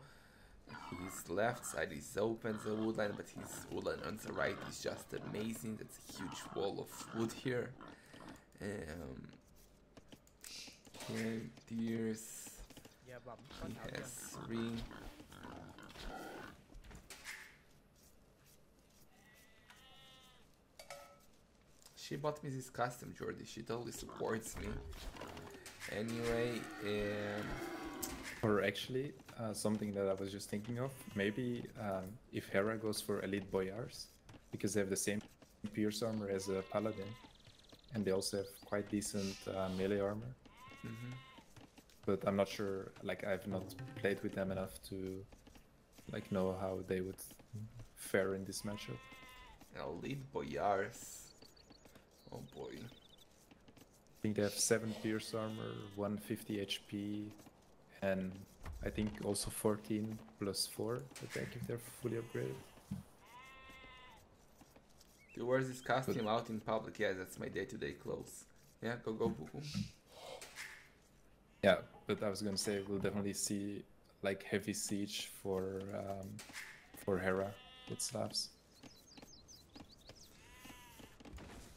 His left side is open, the woodline, but his woodline on the right is just amazing. That's a huge wall of wood here. Okay, deers. Dạ bẩm con He thảo dân. has 3. She bought me this custom, Jordy. She totally supports me. Anyway, Or actually, something that I was just thinking of, maybe if Hera goes for Elite Boyars, because they have the same pierce armor as a Paladin, and they also have quite decent melee armor. But I'm not sure, like I've not played with them enough to like know how they would fare in this matchup. Elite Boyars. Oh boy. I think they have 7 pierce armor, 150 HP, and I think also 14 plus 4 attack if they're fully upgraded. Do you wear this costume out in public? Yeah, that's my day-to-day clothes. Yeah, go Buku. Yeah, but I was gonna say we'll definitely see like heavy siege for Hera with Slavs.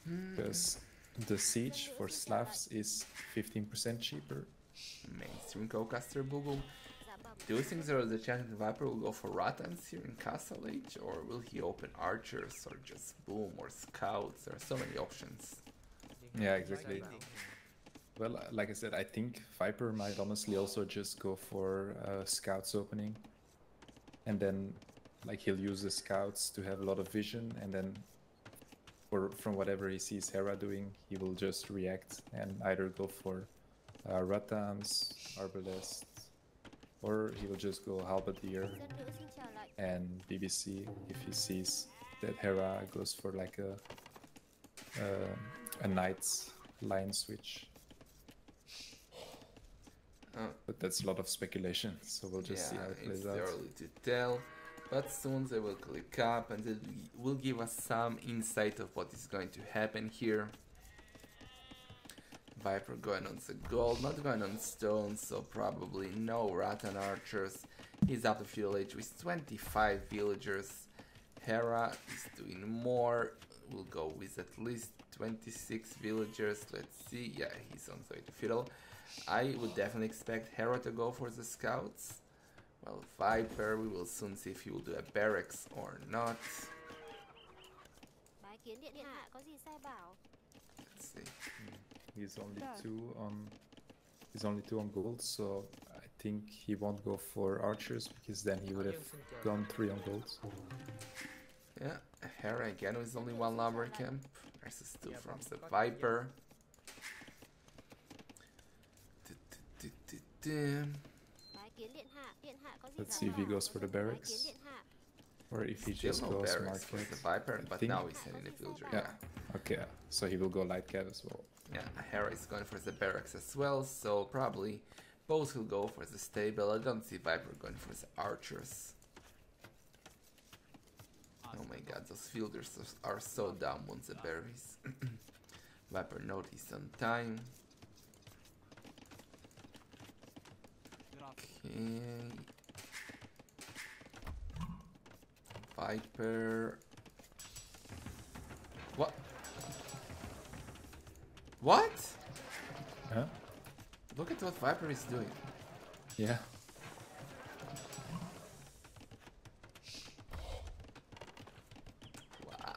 Because the siege for Slavs is 15% cheaper. Mainstream co-caster Bugu. Do you think there is a chance that Viper will go for Ratans here in Castle Age? Or will he open archers or just boom or scouts? There are so many options. Yeah, exactly. Well, like I said, I think Viper might honestly also just go for scouts opening. And then like he'll use the scouts to have a lot of vision, and then from whatever he sees Hera doing, he will just react and either go for Ratams, Arbalest, or he will just go Halberdier and BBC if he sees that Hera goes for like a Knight's line switch. But that's a lot of speculation, so we'll just see how it plays out. It's early to tell, but soon they will click up and it will give us some insight of what is going to happen here. Viper going on the gold, not going on stone, so probably no Ratan archers. He's up to feudal age with 25 villagers. Hera is doing more. We'll go with at least 26 villagers. Let's see. Yeah, he's on the way to feudal. I would definitely expect Hera to go for the scouts. Well, Viper, we will soon see if he will do a barracks or not. Let's see. He's only two on gold, so I think he won't go for archers because then he would have gone 3 on gold. Yeah, Hera again with only 1 lumber camp versus 2 from the Viper. Let's see if he goes for the barracks, or if he just Still no goes barracks for market. the Viper, I but think- now he's sending a villager. Yeah, okay, so he will go light cat as well. Yeah, Hera is going for the barracks as well, so probably both will go for the stable. I don't see Viper going for the archers. Oh my god, those fielders are so dumb on the berries. Viper noticed on time. Okay. Viper. What? What? Huh? Look at what Viper is doing. Yeah.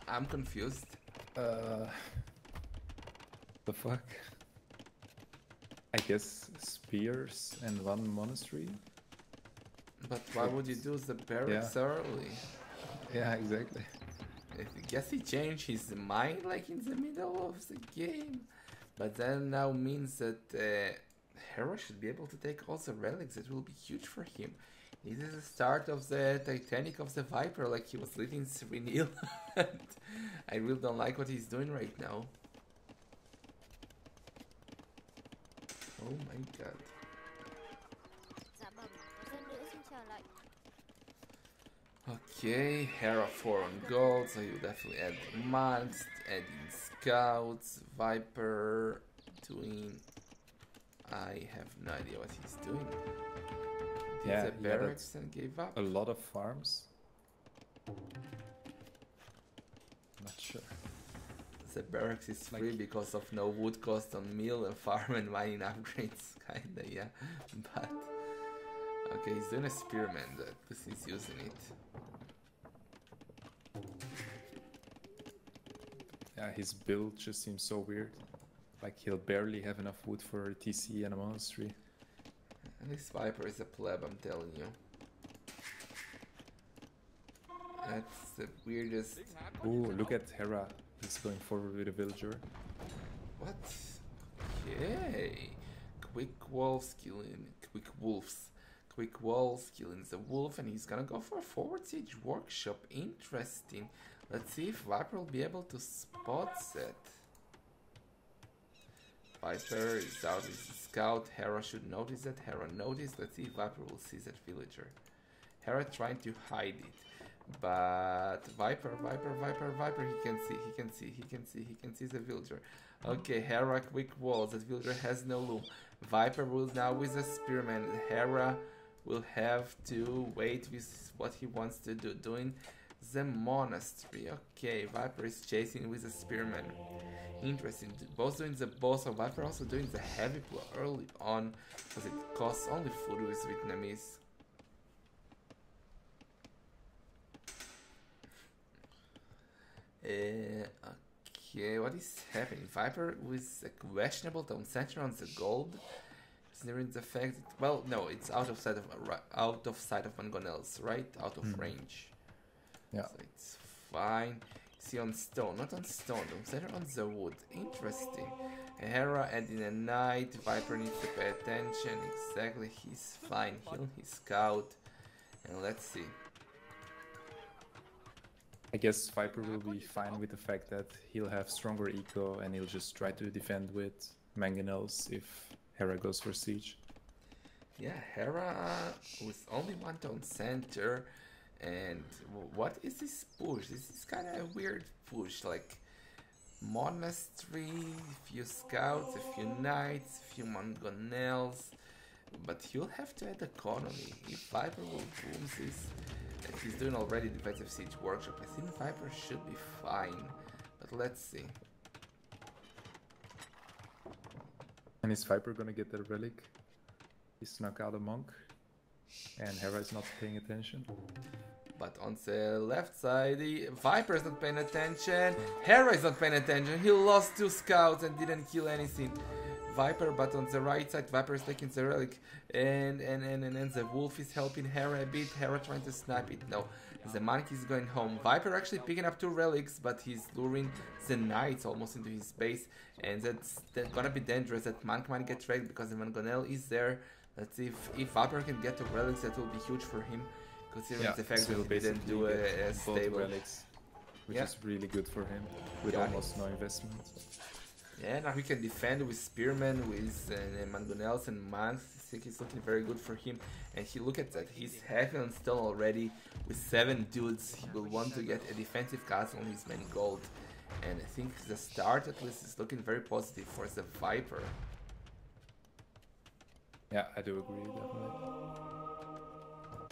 I'm confused. The fuck? I guess spears and 1 monastery? But why would you do the barracks early? Yeah, exactly. I guess he changed his mind like in the middle of the game. But that now means that Hera should be able to take all the relics. It will be huge for him. This is the start of the Titanic of the Viper, like he was leading 3-0. I really don't like what he's doing right now. Oh my god. Okay, Hera 4 on gold, so you definitely add monks, adding scouts, Viper, doing... I have no idea what he's doing. Did Yeah, the he added barracks and gave up? a lot of farms. Not sure. The barracks is free Like- because of no wood cost on mill and farm and mining upgrades, kinda, yeah. But... Okay, he's doing a spearman, because he's using it. Yeah, his build just seems so weird. Like he'll barely have enough wood for a TC and a monastery. And this Viper is a pleb, I'm telling you. That's the weirdest... Ooh, look at Hera. He's going forward with a villager. What? Okay. Quick wolves killing... Quick wolves. Quick walls killing the wolf, and he's gonna go for a forward siege workshop. Interesting. Let's see if Viper will be able to spot that. Viper is out with the scout. Hera should notice that. Hera noticed. Let's see if Viper will see that villager. Hera trying to hide it. But Viper, he can see the villager. Okay, Hera, quick walls. That villager has no loom. Viper will now with a spearman. Hera will have to wait with what he wants to do. Doing the monastery. Okay, Viper is chasing with a spearman. Interesting. Both doing the boss of Viper, also doing the heavy blow early on because it costs only food with Vietnamese. Okay, what is happening? Viper with a questionable town center on the gold. Considering the fact that, well, no, it's out of sight of Mangonels, right? Out of range. Yeah. So it's fine. See on stone, not on stone, on center on the wood. Interesting. Hera adding a knight. Viper needs to pay attention. Exactly, he's fine. Heal his scout. And let's see. I guess Viper will be fine with the fact that he'll have stronger eco and he'll just try to defend with mangonels if Hera goes for siege. Yeah, Hera with only one town center. And what is this push? This is kind of a weird push, like monastery, few scouts, a few knights, a few mangonels, but you'll have to add economy. If Viper will boom this, and he's doing already defensive siege workshop, I think Viper should be fine, but let's see. And is Viper gonna get the relic? He snuck out a monk, and Hera is not paying attention. But on the left side, the Viper is not paying attention. Hera is not paying attention. He lost 2 scouts and didn't kill anything. Viper, but on the right side, Viper is taking the relic. And the wolf is helping Hera a bit. Hera trying to snipe it. No, the monkey is going home. Viper actually picking up 2 relics, but he's luring the knights almost into his base. And that's gonna be dangerous. That monk might get wrecked because the Mangonel is there. Let's see if Viper can get the relics, that will be huge for him. Considering the fact that he didn't do a stable relics, which is really good for him with almost no investment. Yeah, now he can defend with spearmen, with mangonels and monks. I think it's looking very good for him. And he look at that, he's heavy on stone already with 7 dudes. He will want to get a defensive castle on his main gold. And I think the start at least is looking very positive for the Viper. Yeah, I do agree, definitely.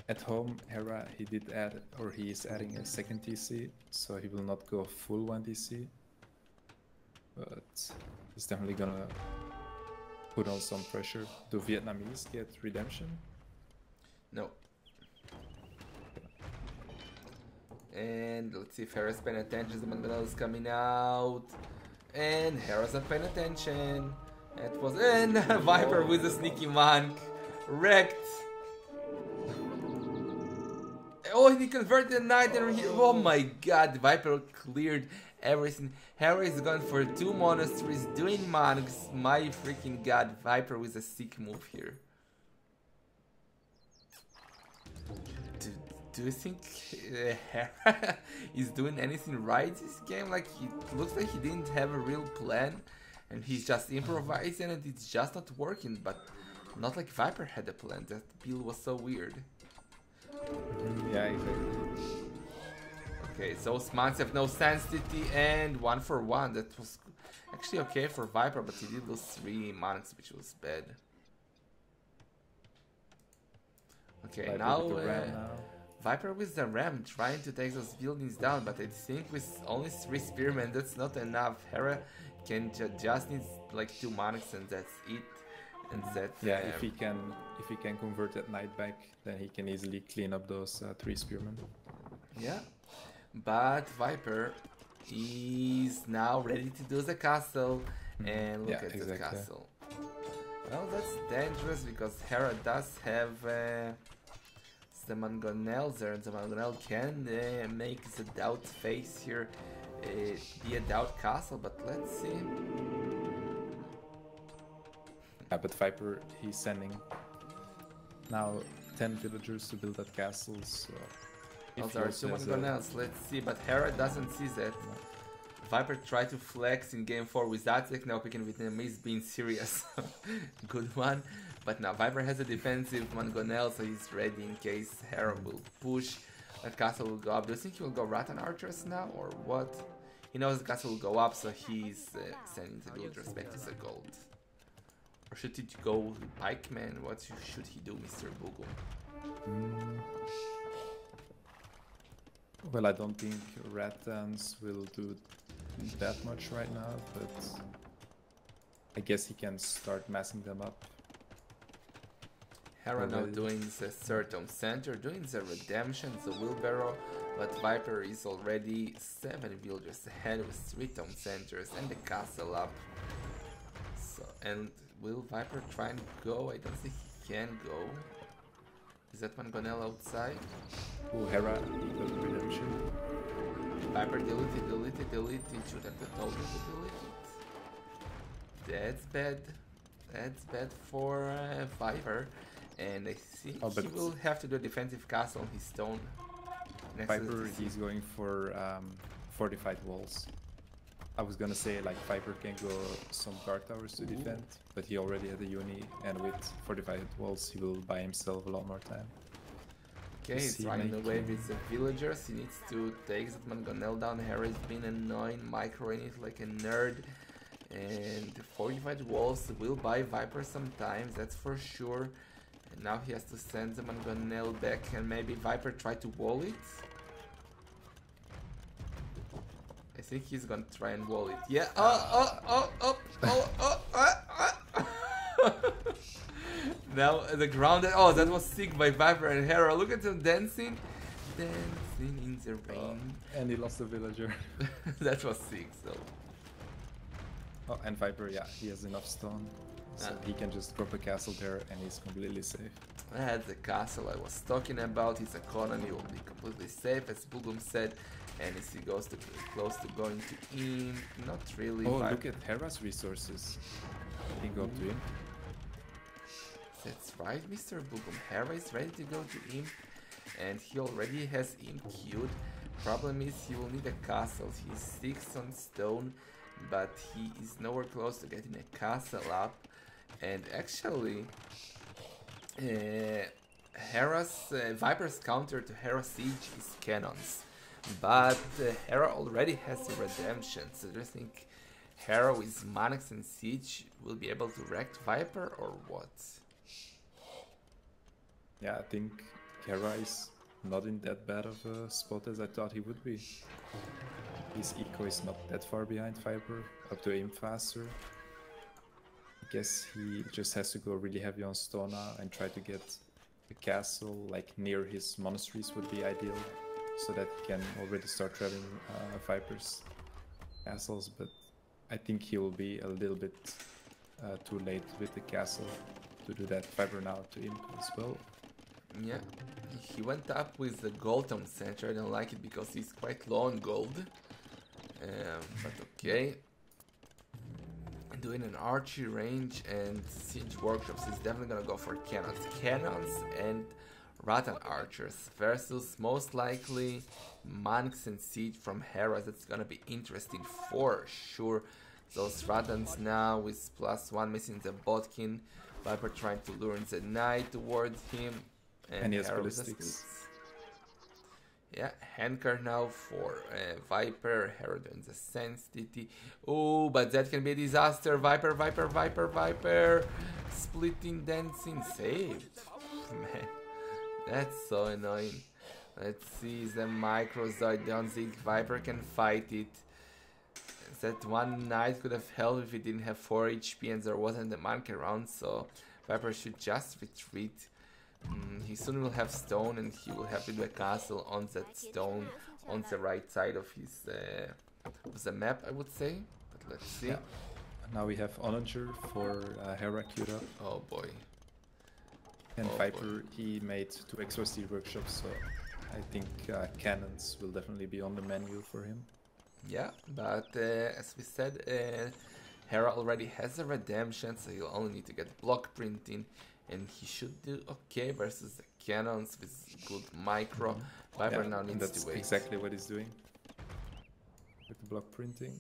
At home, Hera, he did add, or he is adding a second TC, so he will not go full 1 TC. But he's definitely gonna put on some pressure. Do Vietnamese get redemption? No. And let's see if Hera's paying attention. The Mangonel is coming out. And Hera's not paying attention. It was in Viper with a sneaky monk. Wrecked. Oh, he converted the knight and oh my god, Viper cleared everything. Hera is going for 2 monasteries, doing monks. My freaking god, Viper with a sick move here. Do you think Hera is doing anything right this game? Like, it looks like he didn't have a real plan and he's just improvising and it's just not working, but not like Viper had a plan. That build was so weird. Yeah, exactly. Okay, so monks have no sensitivity and 1-for-1. That was actually okay for Viper, but he did lose 3 monks, which was bad. Okay, Viper now, with the ram now. Viper with the ram trying to take those buildings down, but I think with only 3 spearmen that's not enough. Hera can just needs like 2 monks and that's it. And that Yeah, if he can convert that knight back, then he can easily clean up those 3 spearmen. yeah. But Viper is now ready to do the castle, and look at the castle. Well, that's dangerous because Hera does have the mangonels there, and the mangonel can make the doubt face here be a doubt castle, but let's see. Yeah, but Viper, he's sending now 10 villagers to build that castle, so... Those are 2 mangonels, let's see, but Hera doesn't see that. Viper tried to flex in game 4 with that tech, now picking with him, he's being serious. Good one. But now Viper has a defensive mangonel, so he's ready in case Hera will push. That castle will go up. Do you think he will go Rattan Archers now, or what? He knows the castle will go up, so he's sending the villagers back to the gold. Or should he go Pikeman? What should he do, Mr. Bugum? Well, I don't think Rattans will do that much right now, but I guess he can start massing them up. Hera now doing the third Tome Center, doing the Redemption, the Wheelbarrow, but Viper is already 7 villagers ahead with 3 Tome Centers and the castle up. So, and will Viper try and go? I don't think he can go. Is that mangonel outside? Oh, Hera, he got the Redemption. Viper delete it, should have told him to delete it. That's bad. That's bad for Viper. And I think he will have to do a defensive castle on his stone. Viper, he's going for fortified walls. I was gonna say like Viper can go some guard towers to defend, but he already had a uni, and with fortified walls he will buy himself a lot more time. Okay, he's running away with the villagers. He needs to take that mangonel down. Hera's been annoying, microing it like a nerd. And the fortified walls will buy Viper sometimes, that's for sure. And now he has to send the mangonel back, and maybe Viper try to wall it. I think he's gonna try and wall it. Yeah. Now the ground. Oh, that was sick by Viper and Hera. Look at them dancing, dancing in the rain. And he lost a villager. That was sick. So. Oh, and Viper, yeah, he has enough stone, so he can just drop a castle there, and he's completely safe. That's the castle I was talking about. His economy will be completely safe, as Bugum said. And as he goes to close to going to Imp, not really. Oh, look at Hera's resources. He can go to Imp. That's right, Mr. Bugum. Hera is ready to go to Imp, and he already has Imp queued. Problem is, he will need a castle. He's 6 on stone, but he is nowhere close to getting a castle up. And actually, Viper's counter to Hera Siege is cannons. But Hera already has the Redemption, so do you think Hera with Manax and Siege will be able to wreck Viper, or what? Yeah, I think Hera is not in that bad of a spot as I thought he would be. His eco is not that far behind Viper, up to aim faster. I guess he just has to go really heavy on stone now and try to get a castle like near his monasteries would be ideal, so that he can already start traveling Viper's castles, but I think he will be a little bit too late with the castle to do that. Viper now to Imp as well. Yeah, he went up with the gold Tome Center. I don't like it because he's quite low on gold. But okay. Doing an archery range and siege workshops, he's definitely gonna go for cannons. Cannons and Rattan Archers versus most likely monks and siege from Hera. That's gonna be interesting for sure. Those Rattans now with +1 missing the Botkin. Viper trying to lure the knight towards him. And he has ballistics. Yeah, handcar now for Viper. Hera doing the sensitivity. Oh, but that can be a disaster. Viper, Viper, Viper, Viper. Splitting, dancing, saved. Man, that's so annoying. Let's see, the Microzoid. Don't think Viper can fight it. That one knight could have helped if he didn't have 4 HP and there wasn't a monk around, so Viper should just retreat. He soon will have stone and he will have to do a castle on that stone on the right side of his of the map, I would say. But let's see. Yeah. Now we have Onager for Hera queued up. Oh boy. And Oh Viper, boy. he made 2 extra steel workshops, so I think cannons will definitely be on the menu for him. Yeah, but as we said, Hera already has a redemption, so he'll only need to get block printing, and he should do okay versus the cannons with good micro. Viper now needs that's to wait. exactly what he's doing with the block printing.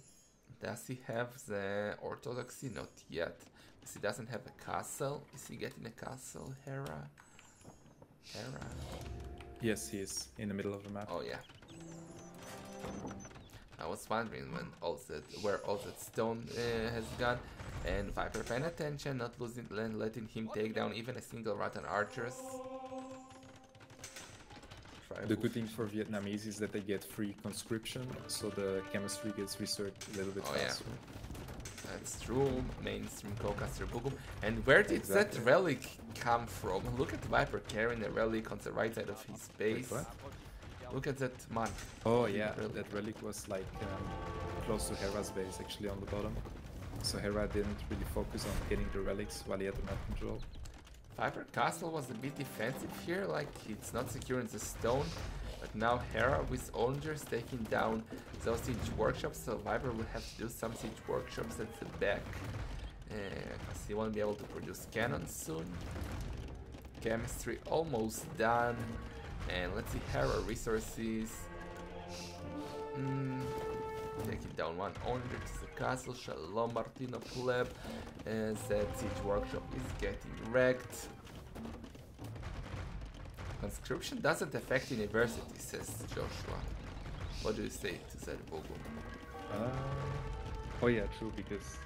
Does he have the orthodoxy? Not yet. Because he doesn't have a castle. Is he getting a castle, Hera? Hera? Yes, he is in the middle of the map. Oh yeah. I was wondering where all that stone has gone. And Viper paying attention, not losing land, letting him take down even a single Rattan archers. The good thing for Vietnamese is that they get free conscription, so the chemistry gets researched a little bit faster. Yeah. That's true, mainstream Caucasus Bugum. And where did that relic come from? Look at Viper carrying a relic on the right side of his base. Wait, what? Look at that monk. Oh yeah, that relic was like close to Hera's base, actually on the bottom. So Hera didn't really focus on getting the relics while he had the map control. Viper Castle was a bit defensive here, like it's not securing the stone. But now Hera with Onagers taking down those siege workshops, so Viper will have to do some siege workshops at the back. Because he won't be able to produce cannons soon. Chemistry almost done. And let's see, Hera resources. Taking down one Onager to the castle. Shalom Martino Pleb. As that siege workshop is getting wrecked. Conscription doesn't affect university, says Joshua. What do you say to that, Bogo? Oh yeah, true, because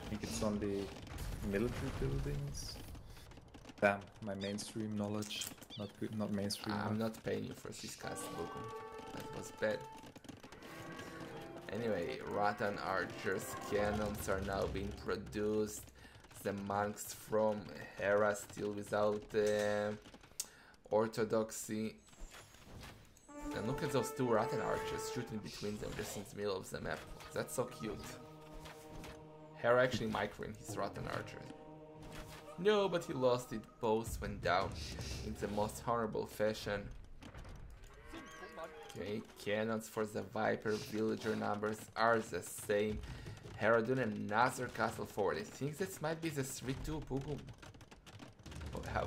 I think it's only military buildings. Damn, my mainstream knowledge, not good, not mainstream. I'm not paying you for this cast, Bogo. That was bad. Anyway, Rattan archers, cannons are now being produced. The monks from Hera still without orthodoxy. And look at those 2 Rattan archers shooting between them just in the middle of the map. That's so cute. Hera actually microing his Rattan archer. No, but he lost it. Both went down in the most honorable fashion. Okay, cannons for the Viper. Villager numbers are the same. Hera doing another castle forward. I think this might be the 3-2 Pugum.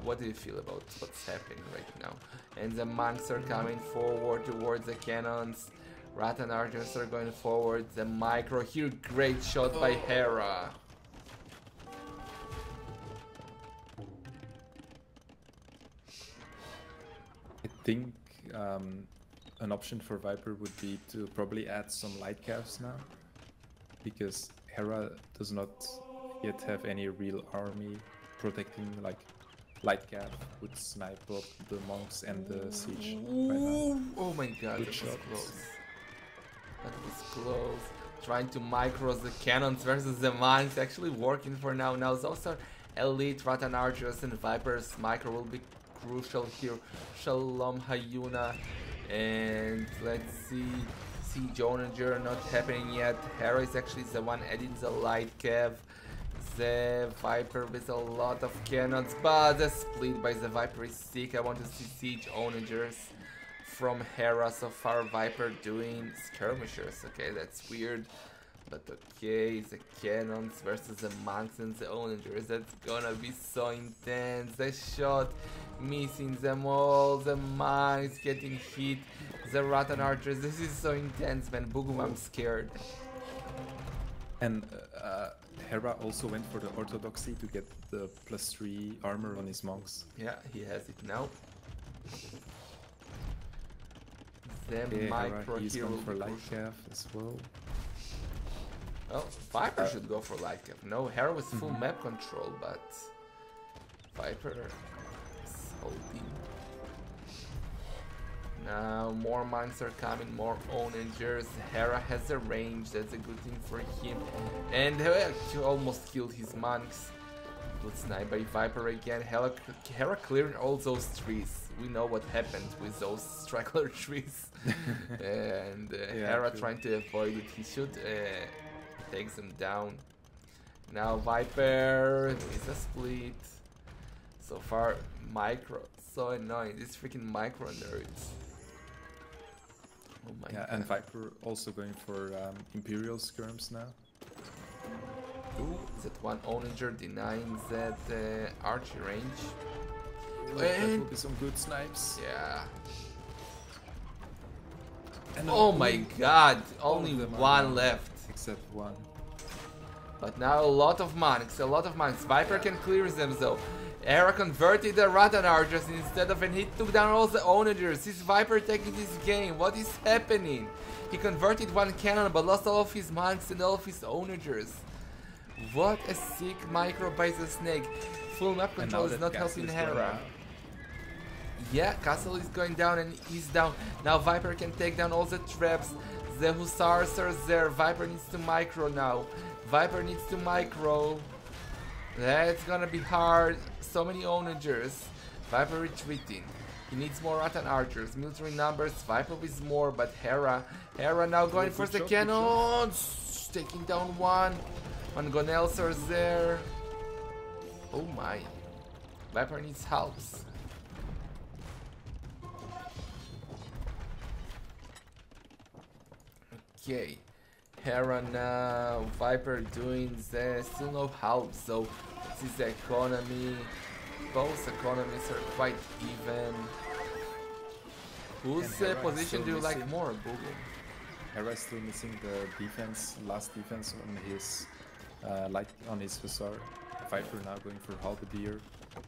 What do you feel about what's happening right now? And the monks are coming forward towards the cannons. Rattan archers are going forward. The micro here, great shot by Hera. I think an option for Viper would be to probably add some light calves now, because Hera does not yet have any real army protecting, like light calf would snipe both the monks and the siege right now. Oh my god, Good that was shots. close. That was close. Trying to micro the cannons versus the monks, actually working for now. Now those are elite Rattan archers and Vipers. Micro will be crucial here. Shalom Hayuna. And let's see. Siege Onager not happening yet. Hera is actually the one adding the light cav. The Viper with a lot of cannons, but the split by the Viper is sick. I want to see Siege Onagers from Hera. So far Viper doing skirmishers. Okay, that's weird. But okay, the cannons versus the monks and the Onagers. That's gonna be so intense. The shot missing them all. The monks getting hit. The Rattan archers. This is so intense, man. Bugum, I'm scared. And Hera also went for the orthodoxy to get the +3 armor on his monks. Yeah, he has it now. The Okay, micro he's here will going for be light crucial. calf as well. Well, Viper should go for light cap. No, Hera with full map control, but Viper is holding. Now more monks are coming, more onagers. Hera has a range, that's a good thing for him. And he almost killed his monks. Good snipe by Viper again. Hera clearing all those trees. We know what happened with those straggler trees. And Hera trying to avoid it. He should take them down. Now Viper is a split. So far, micro. So annoying. These freaking micro nerds. Oh my god. And Viper also going for Imperial skirms now. Ooh, that one onager denying that archery range. That will be some good snipes. Yeah. And Oh my god, only one left. Except one. But now a lot of monks, Viper can clear them though. Hera converted the Rattan archers instead of, and he took down all the onagers. Is Viper taking this game? What is happening? He converted one cannon but lost all of his monks and all of his onagers. What a sick micro by the snake. Full map control is not helping Hera. Yeah, Castle is going down and he's down. Now Viper can take down all the traps. The Hussars are there. Viper needs to micro now. Viper needs to micro. That's gonna be hard. So many onagers. Viper retreating. He needs more Rattan archers. Military numbers. Viper with more, but Hera now going for the cannons. Taking down one. One Gonels are there. Oh my. Viper needs helps. Okay. Hera now. Viper doing the still no help. So this is the economy. Both economies are quite even. Whose position do you like more, Boogie? Hera is still missing the defense, last defense on his on his Hussar. Viper now going for Halberdier.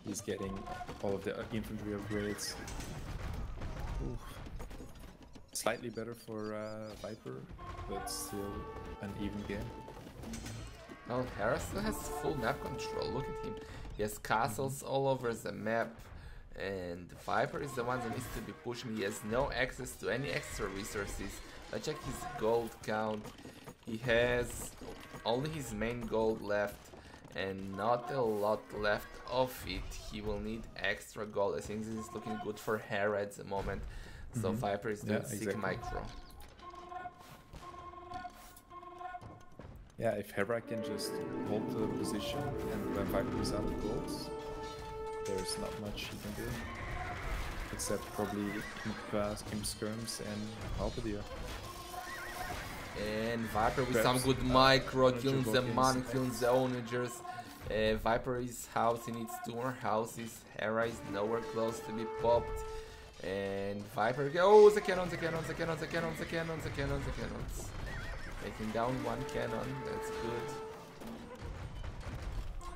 He's getting all of the infantry upgrades. Oof. Slightly better for Viper, but still an even game. Well, Hera still has full map control. Look at him. He has castles all over the map. And Viper is the one that needs to be pushing. He has no access to any extra resources. Let's check his gold count. He has only his main gold left and not a lot left of it. He will need extra gold. I think this is looking good for Hera at the moment. So Viper is doing sick micro. Yeah, if Hera can just hold the position and when Viper is out of gold, there's not much he can do. Except probably keep skirms and Halberdier. And Viper with some good micro, killing the monk, killing the onagers. Viper is house, he needs 2 more houses. Hera is nowhere close to be popped. And Viper, oh, the cannons. Taking down one cannon, that's good.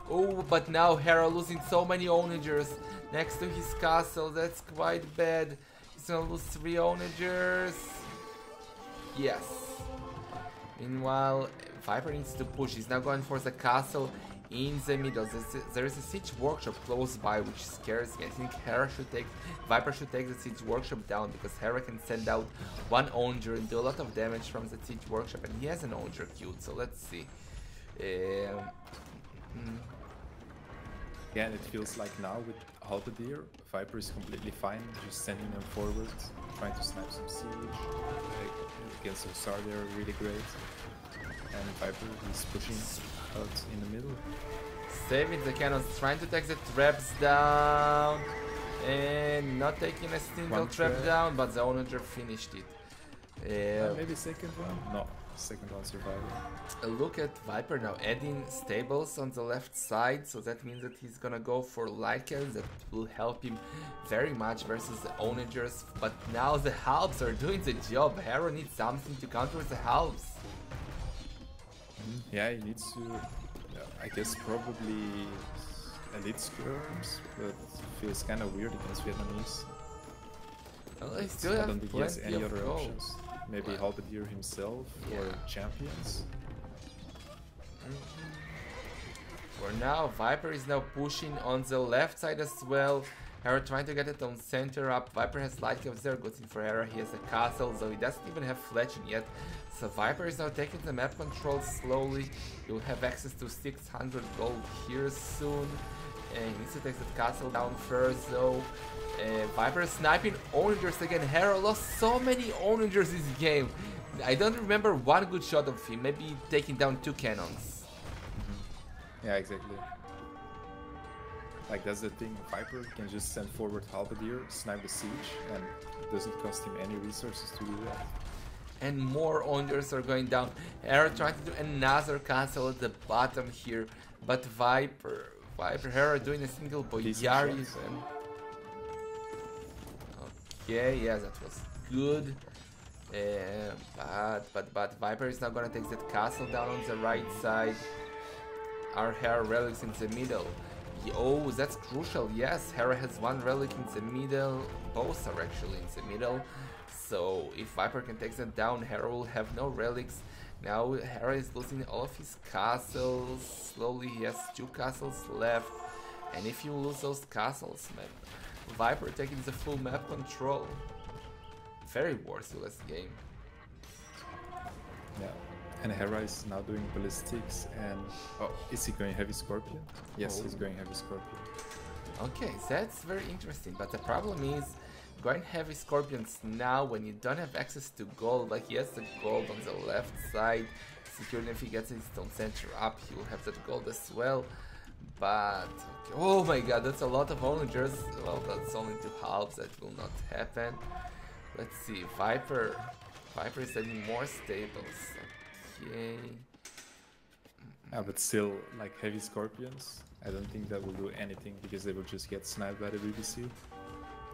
Oh, but now Hera losing so many onagers next to his castle, that's quite bad. He's gonna lose 3 onagers. Yes. Meanwhile, Viper needs to push. He's now going for the castle in the middle. There is a siege workshop close by, which scares me. I think Viper should take the siege workshop down, because Hera can send out one onager and do a lot of damage from the siege workshop, and he has an onager queued. So let's see. Yeah, and it feels like now with Halberdier, Viper is completely fine, just sending them forward, trying to snipe some siege. Against Hussar, they're really great. And Viper is pushing out in the middle. Saving the cannons, trying to take the traps down. And not taking a single trap down, but the onager finished it. Maybe second one? No, second one surviving. Look at Viper now adding stables on the left side, so that means that he's gonna go for Lycans. That will help him very much versus the onagers. But now the halves are doing the job. Hera needs something to counter the halves. Yeah, he needs to, I guess probably elite skirms, but feels kind of weird against Vietnamese. Well, I still I have don't think he has plenty any of other gold. options. Maybe Well, Halberdier himself or yeah. champions. For now, Viper is now pushing on the left side as well. Hera trying to get it on center up. Viper has light caps there, good thing for Hera. He has a castle, so he doesn't even have fletching yet. So Viper is now taking the map control slowly. He will have access to 600 gold here soon. And he needs to take the castle down first though. Viper is sniping onagers again. Hera lost so many onagers this game. I don't remember one good shot of him, maybe taking down 2 cannons. Yeah, exactly. Like that's the thing, Viper can just send forward Halberdier, snipe the siege, and it doesn't cost him any resources to do that. And more onagers are going down. Hera trying to do another castle at the bottom here, but Viper, Hera doing a single Boyari even. Okay, yeah, that was good. But Viper is now gonna take that castle down on the right side. Our Hera relics in the middle. Oh, that's crucial. Yes, Hera has 1 relic in the middle. Both are actually in the middle. So if Viper can take them down, Hera will have no relics. Now Hera is losing all of his castles. Slowly he has 2 castles left. And if you lose those castles, man, Viper taking the full map control. Very worthless game. Yeah. And Hera is now doing ballistics and... Oh, is he going heavy scorpion? Yes, he's going heavy scorpion. Okay, that's very interesting, but the problem is going heavy scorpions now when you don't have access to gold. Like he has the gold on the left side, secured. If he gets his stone center up, he will have that gold as well. But okay. Oh my god, that's a lot of onagers. Well, that's only 2 halves, that will not happen. Let's see, Viper is adding more stables. Okay. Yeah, but still, like heavy scorpions, I don't think that will do anything because they will just get sniped by the BBC.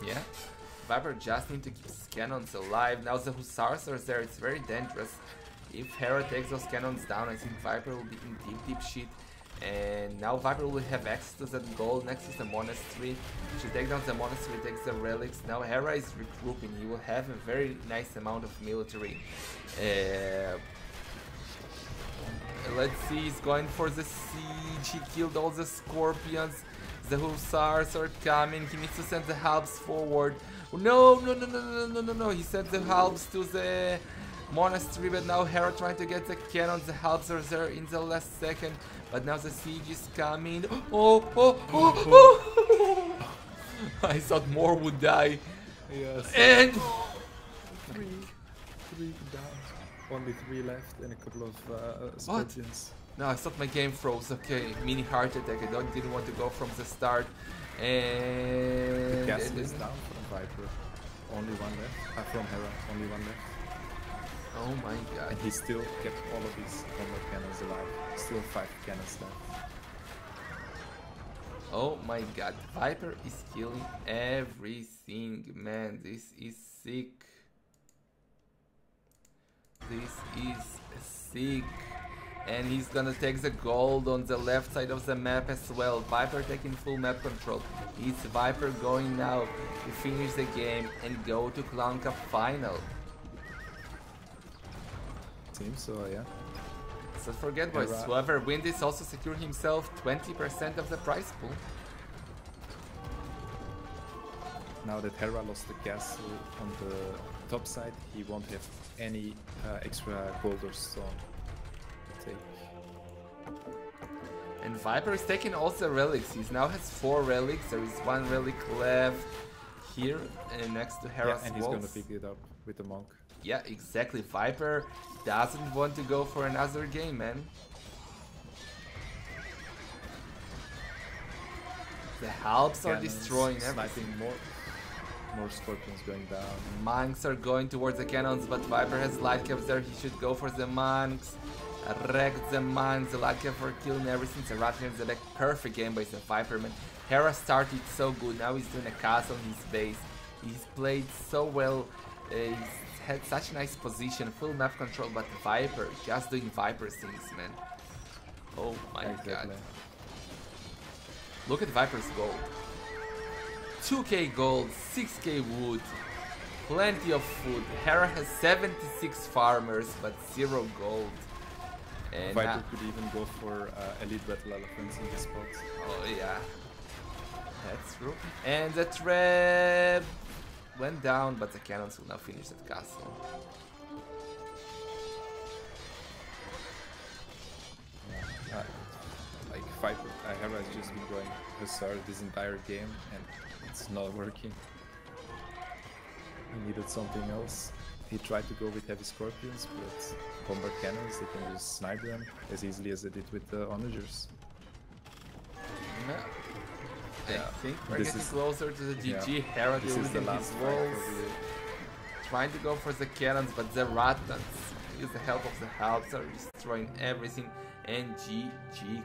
Yeah, Viper just need to keep his cannons alive. Now the Hussars are there, it's very dangerous. If Hera takes those cannons down, I think Viper will be in deep shit. And now Viper will have access to that gold next to the monastery. Should take down the monastery, takes the relics. Now Hera is regrouping, he will have a very nice amount of military. Let's see, he's going for the siege. He killed all the scorpions. The hussars are coming. He needs to send the halbs forward. No. He sent the halbs to the monastery, but now Hera trying to get the cannons. The halbs are there in the last second, but now the siege is coming. Oh. I thought more would die. Yes. And three down. Only 3 left and a couple of scorpions. No, I thought my game froze. Okay, mini heart attack. I didn't want to go from the start. And The castle is down from Viper. Only 1 left. From Hera, only 1 left. Oh my god. And he still kept all of his combat cannons alive. Still 5 cannons left. Oh my god. Viper is killing everything, man. This is sick. This is sick. And he's gonna take the gold on the left side of the map as well. Viper taking full map control. It's Viper going now to finish the game and go to ClownCup final. Seems so, yeah. So forget boys, Hera. whoever wins this also secure himself 20% of the prize pool. Now that Hera lost the castle on the top side, he won't have any extra gold or stone to take. And Viper is taking also relics. He now has 4 relics. There is 1 relic left here next to Hera's and he's walls. gonna pick it up with the monk. Yeah, exactly. Viper doesn't want to go for another game, man. The halbs are Cannons destroying sniping everything. more scorpions going down. Monks are going towards the cannons, but Viper has light caps there. He should go for the monks. Wreck the monks. The light cap for killing everything. The Ratner is a perfect game by the Viper, man. Hera started so good. Now he's doing a castle on his base. He's played so well. He's had such a nice position, full map control, but Viper just doing Viper things, man. Oh my god. Look at Viper's gold. 2k gold, 6k wood. plenty of food. Hera has 76 farmers, but 0 gold. And Viper could even go for elite battle elephants in this spot. oh yeah, that's true. And the trap went down, but the cannons will now finish that castle. Like Viper, Hera has just been going Hussar this entire game and it's not working. He needed something else. He tried to go with heavy scorpions, but bombard cannons, they can just snipe them as easily as they did with the onagers. No. Yeah. I think we're This getting is- cleser to the GG. yeah. Hera This is the using last his fight walls, probably. trying to go for the cannons, but the Ratans use the help of the helps are destroying everything. And GG